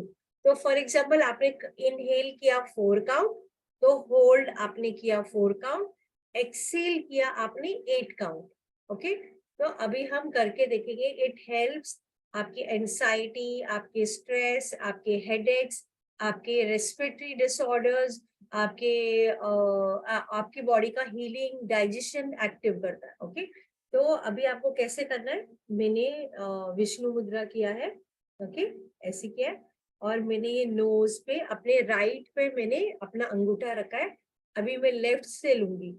तो फॉर एग्जाम्पल आपने इनहेल किया 4 काउंट, तो होल्ड आपने किया 4 काउंट, एक्सेल किया आपने 8 काउंट. ओके, तो अभी हम करके देखेंगे. इट हेल्प्स आपकी एंजाइटी, आपके स्ट्रेस, आपके हेडेक्स, आपके रेस्पिरेटरी डिसऑर्डर्स, आपकी बॉडी का हीलिंग, डाइजेशन एक्टिव करता है. ओके, तो अभी आपको कैसे करना है, मैंने विष्णु मुद्रा किया है. ओके, ऐसे किया है, और मैंने ये नोज पे अपने राइट पे मैंने अपना अंगूठा रखा है. अभी मैं लेफ्ट से लूंगी.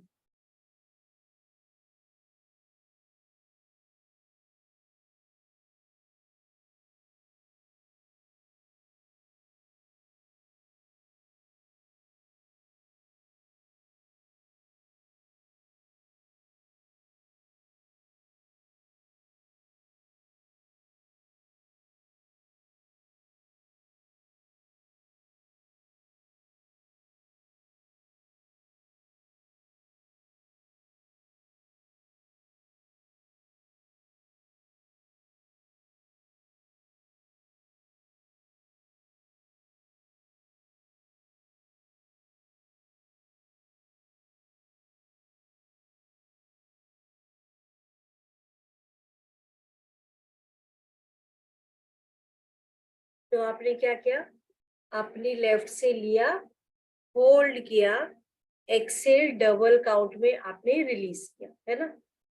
तो आपने क्या किया, अपनी लेफ्ट से लिया, होल्ड किया, एक्सेल डबल काउंट में आपने रिलीज किया, है ना.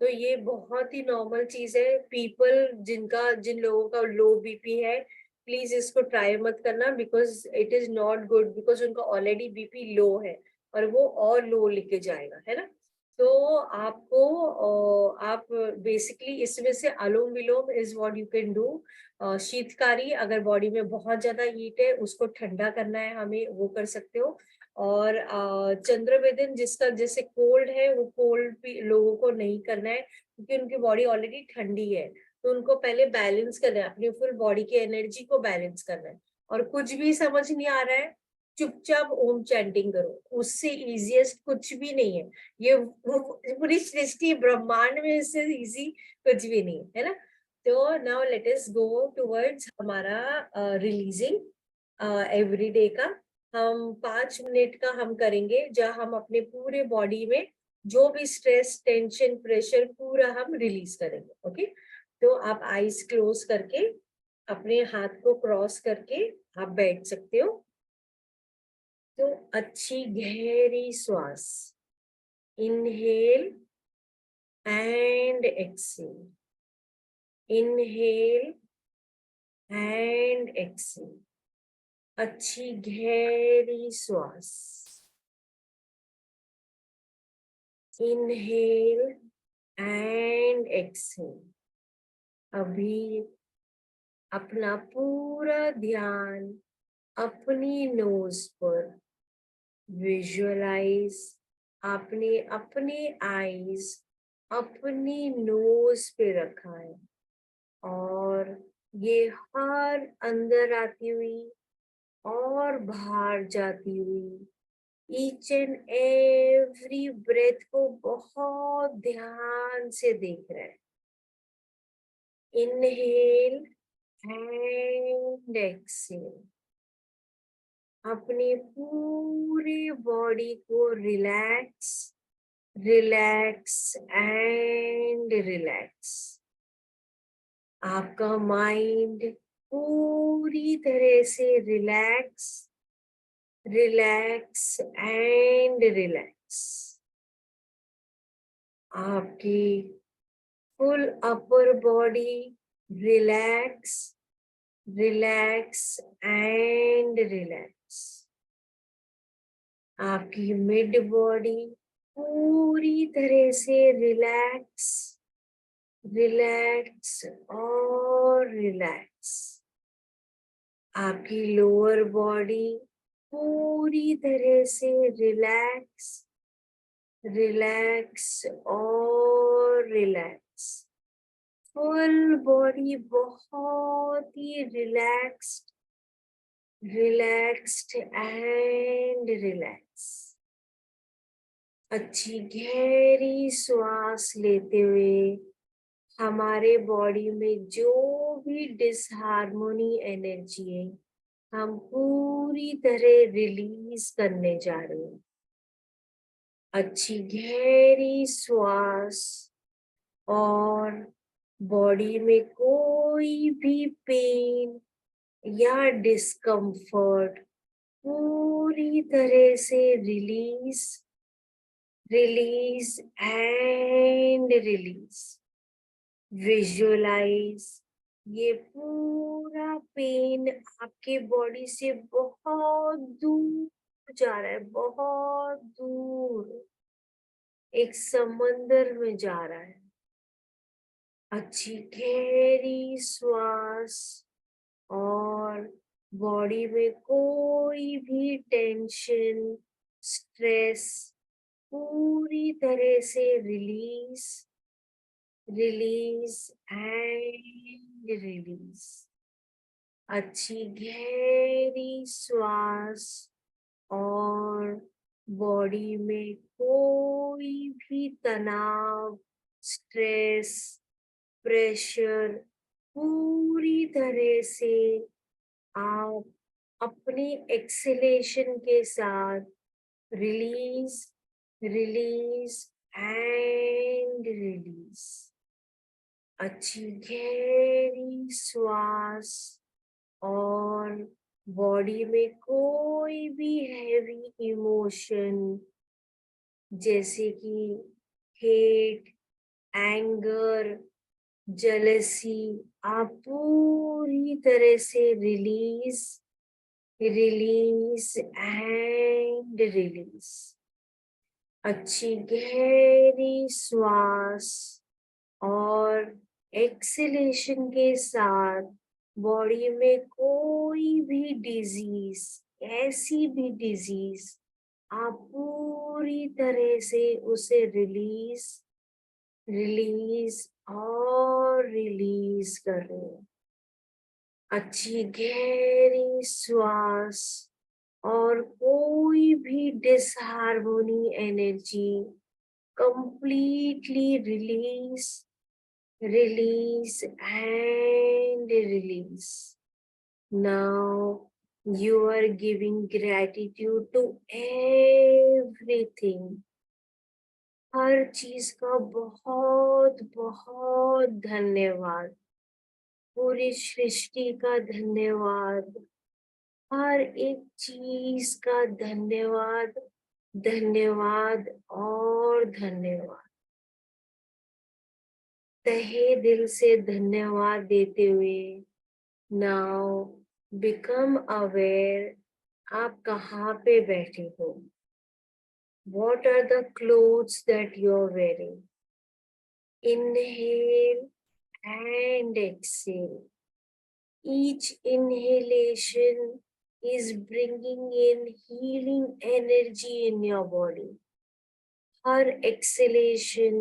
तो ये बहुत ही नॉर्मल चीज है. जिन लोगों का लो बीपी है, प्लीज इसको ट्राई मत करना, because it is not good, because उनका ऑलरेडी बीपी लो है और वो और लो लेके जाएगा, है ना. तो आप बेसिकली इसमें से Anulom Vilom is what you can do. Sheetkari, अगर बॉडी में बहुत ज्यादा हीट है उसको ठंडा करना है हमें, वो कर सकते हो. और चंद्रवेदन जिसका जैसे कोल्ड है वो कोल्ड भी लोगों को नहीं करना है क्योंकि उनकी बॉडी ऑलरेडी ठंडी है, तो उनको पहले बैलेंस करना है, अपनी फुल बॉडी की एनर्जी को बैलेंस करना है। और कुछ भी समझ नहीं आ रहा है, चुपचाप ओम चैंटिंग करो, उससे इजीएस्ट कुछ भी नहीं है। ये पूरी सृष्टि ब्रह्मांड में इससे इजी कुछ भी नहीं है ना। तो now let us go towards हमारा रिलीजिंग एवरीडे का। हम 5 मिनट का हम करेंगे जहाँ हम अपने पूरे बॉडी में जो भी स्ट्रेस, टेंशन, प्रेशर पूरा हम रिलीज करेंगे। ओके, तो आप आईज क्लोज करके अपने हाथ को क्रॉस करके आप बैठ सकते हो। तो अच्छी गहरी श्वास, inhale and exhale, inhale and exhale, अच्छी गहरी श्वास, इनहेल एंड एक्सेल। अभी अपना पूरा ध्यान अपनी नोज पर विजुअलाइज, आपने अपने आईज अपनी नोज पे रखा है और ये हर अंदर आती हुई और बाहर जाती हुई ईच एंड एवरी ब्रेथ को बहुत ध्यान से देख रहा है। इनहेल एंड एक्सेल, अपनी पूरी बॉडी को रिलैक्स, रिलैक्स एंड रिलैक्स। आपका माइंड पूरी तरह से रिलैक्स, रिलैक्स एंड रिलैक्स। आपकी full upper body relax, relax and relax. आपकी मिड बॉडी पूरी तरह से रिलैक्स, रिलैक्स और रिलैक्स। आपकी लोअर बॉडी पूरी तरह से रिलैक्स, रिलैक्स और रिलैक्स। फुल बॉडी बहुत ही रिलैक्स्ड, रिलैक्स्ड एंड रिलैक्स। अच्छी गहरी श्वास लेते हुए हमारे बॉडी में जो भी डिसहार्मोनी एनर्जी है हम पूरी तरह रिलीज करने जा रहे हैं। अच्छी गहरी श्वास और बॉडी में कोई भी पेन या डिस्कम्फर्ट पूरी तरह से release, release and release. Visualise ये पूरा पेन आपके बॉडी से बहुत दूर जा रहा है, बहुत दूर एक समंदर में जा रहा है। अच्छी गहरी श्वास और बॉडी में कोई भी टेंशन, स्ट्रेस पूरी तरह से रिलीज, रिलीज एंड रिलीज। अच्छी गहरी श्वास और बॉडी में कोई भी तनाव, स्ट्रेस, प्रेशर पूरी तरह से आप अपनी एक्सलेशन के साथ रिलीज, रिलीज एंड रिलीज। अच्छी गहरी श्वास और बॉडी में कोई भी हैवी इमोशन जैसे कि हेट, एंगर, जेलसी आप पूरी तरह से रिलीज, रिलीज एंड रिलीज। अच्छी गहरी श्वास और एक्सलेशन के साथ बॉडी में कोई भी डिजीज, ऐसी भी डिजीज आप पूरी तरह से उसे रिलीज और रिलीज कर रहे हैं। अच्छी गहरी श्वास और कोई भी डिसहार्मोनी energy completely release and release. Now you are giving gratitude to everything. हर चीज का बहुत बहुत धन्यवाद। पूरी सृष्टि का धन्यवाद। हर एक चीज का धन्यवाद, धन्यवाद और धन्यवाद। तहे दिल से धन्यवाद देते हुए नाउ बिकम अवेयर आप कहाँ पे बैठे हो। What are the clothes that you're wearing? Inhale and exhale. Each inhalation is bringing in healing energy in your body. Her exhalation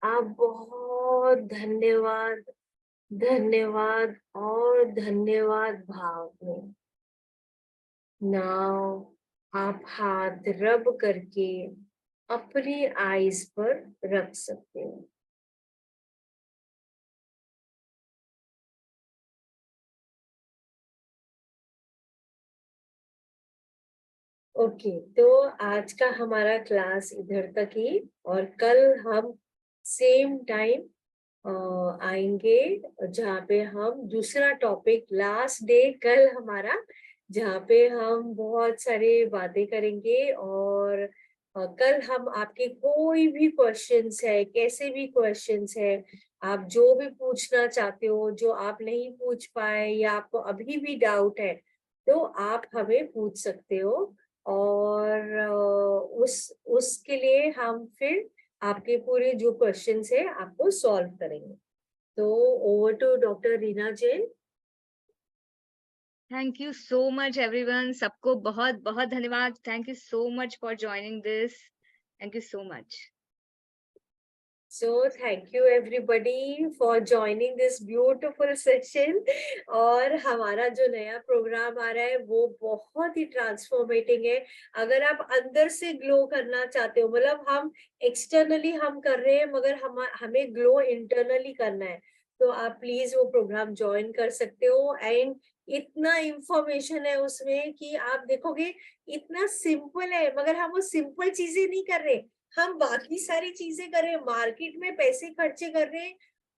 आप बहुत धन्यवाद, धन्यवाद और धन्यवाद भाव में। नाउ आप हाथ रब करके अपनी आईज पर रख सकते हो। ओके, तो आज का हमारा क्लास इधर तक ही, और कल हम सेम टाइम आएंगे जहाँ पे हम दूसरा टॉपिक, लास्ट डे कल हमारा, जहाँ पे हम बहुत सारे बातें करेंगे। और कल हम आपके कोई भी क्वेश्चंस है, कैसे भी क्वेश्चंस है, आप जो भी पूछना चाहते हो, जो आप नहीं पूछ पाए या आपको अभी भी डाउट है, तो आप हमें पूछ सकते हो। और उसके लिए हम फिर आपके पूरे जो क्वेश्चंस है आपको सॉल्व करेंगे। तो over to doctor Reena Jain. Thank you so much everyone. सबको बहुत बहुत धन्यवाद। Thank you so much for joining this. Thank you so much. So thank you everybody for joining this beautiful session। और हमारा जो नया प्रोग्राम आ रहा है वो बहुत ही ट्रांसफॉर्मेटिंग है। अगर आप अंदर से ग्लो करना चाहते हो, मतलब हम एक्सटर्नली हम कर रहे हैं मगर हमें ग्लो इंटरनली करना है, तो आप प्लीज वो प्रोग्राम ज्वाइन कर सकते हो। एंड इतना इंफॉर्मेशन है उसमें कि आप देखोगे इतना सिंपल है, मगर हम वो सिंपल चीजें नहीं कर रहे, हम बाकी सारी चीजें कर रहे हैं, मार्केट में पैसे खर्चे कर रहे हैं,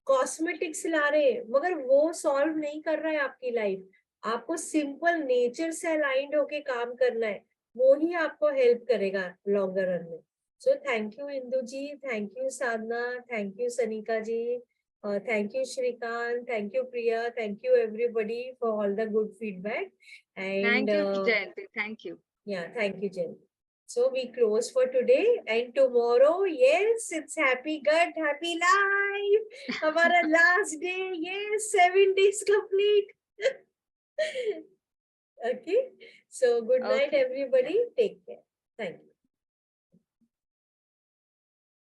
कॉस्मेटिक्स ला रहे हैं, मगर वो सॉल्व नहीं कर रहा है आपकी लाइफ। आपको सिंपल नेचर से अलाइंड होके काम करना है, वो ही आपको हेल्प करेगा लॉन्गर रन में। So thank you Indu ji, thank you Sadhana, thank you Sanika ji, thank you Shrikant, thank you Priya, thank you everybody for all the good feedback. And thank you Jayanti, thank you. yeah, thank you Jayant. So we close for today, and tomorrow, yes, it's happy gut, happy life. Our last day, yes, 7 days complete. Okay, so good night, Okay. everybody. Take care.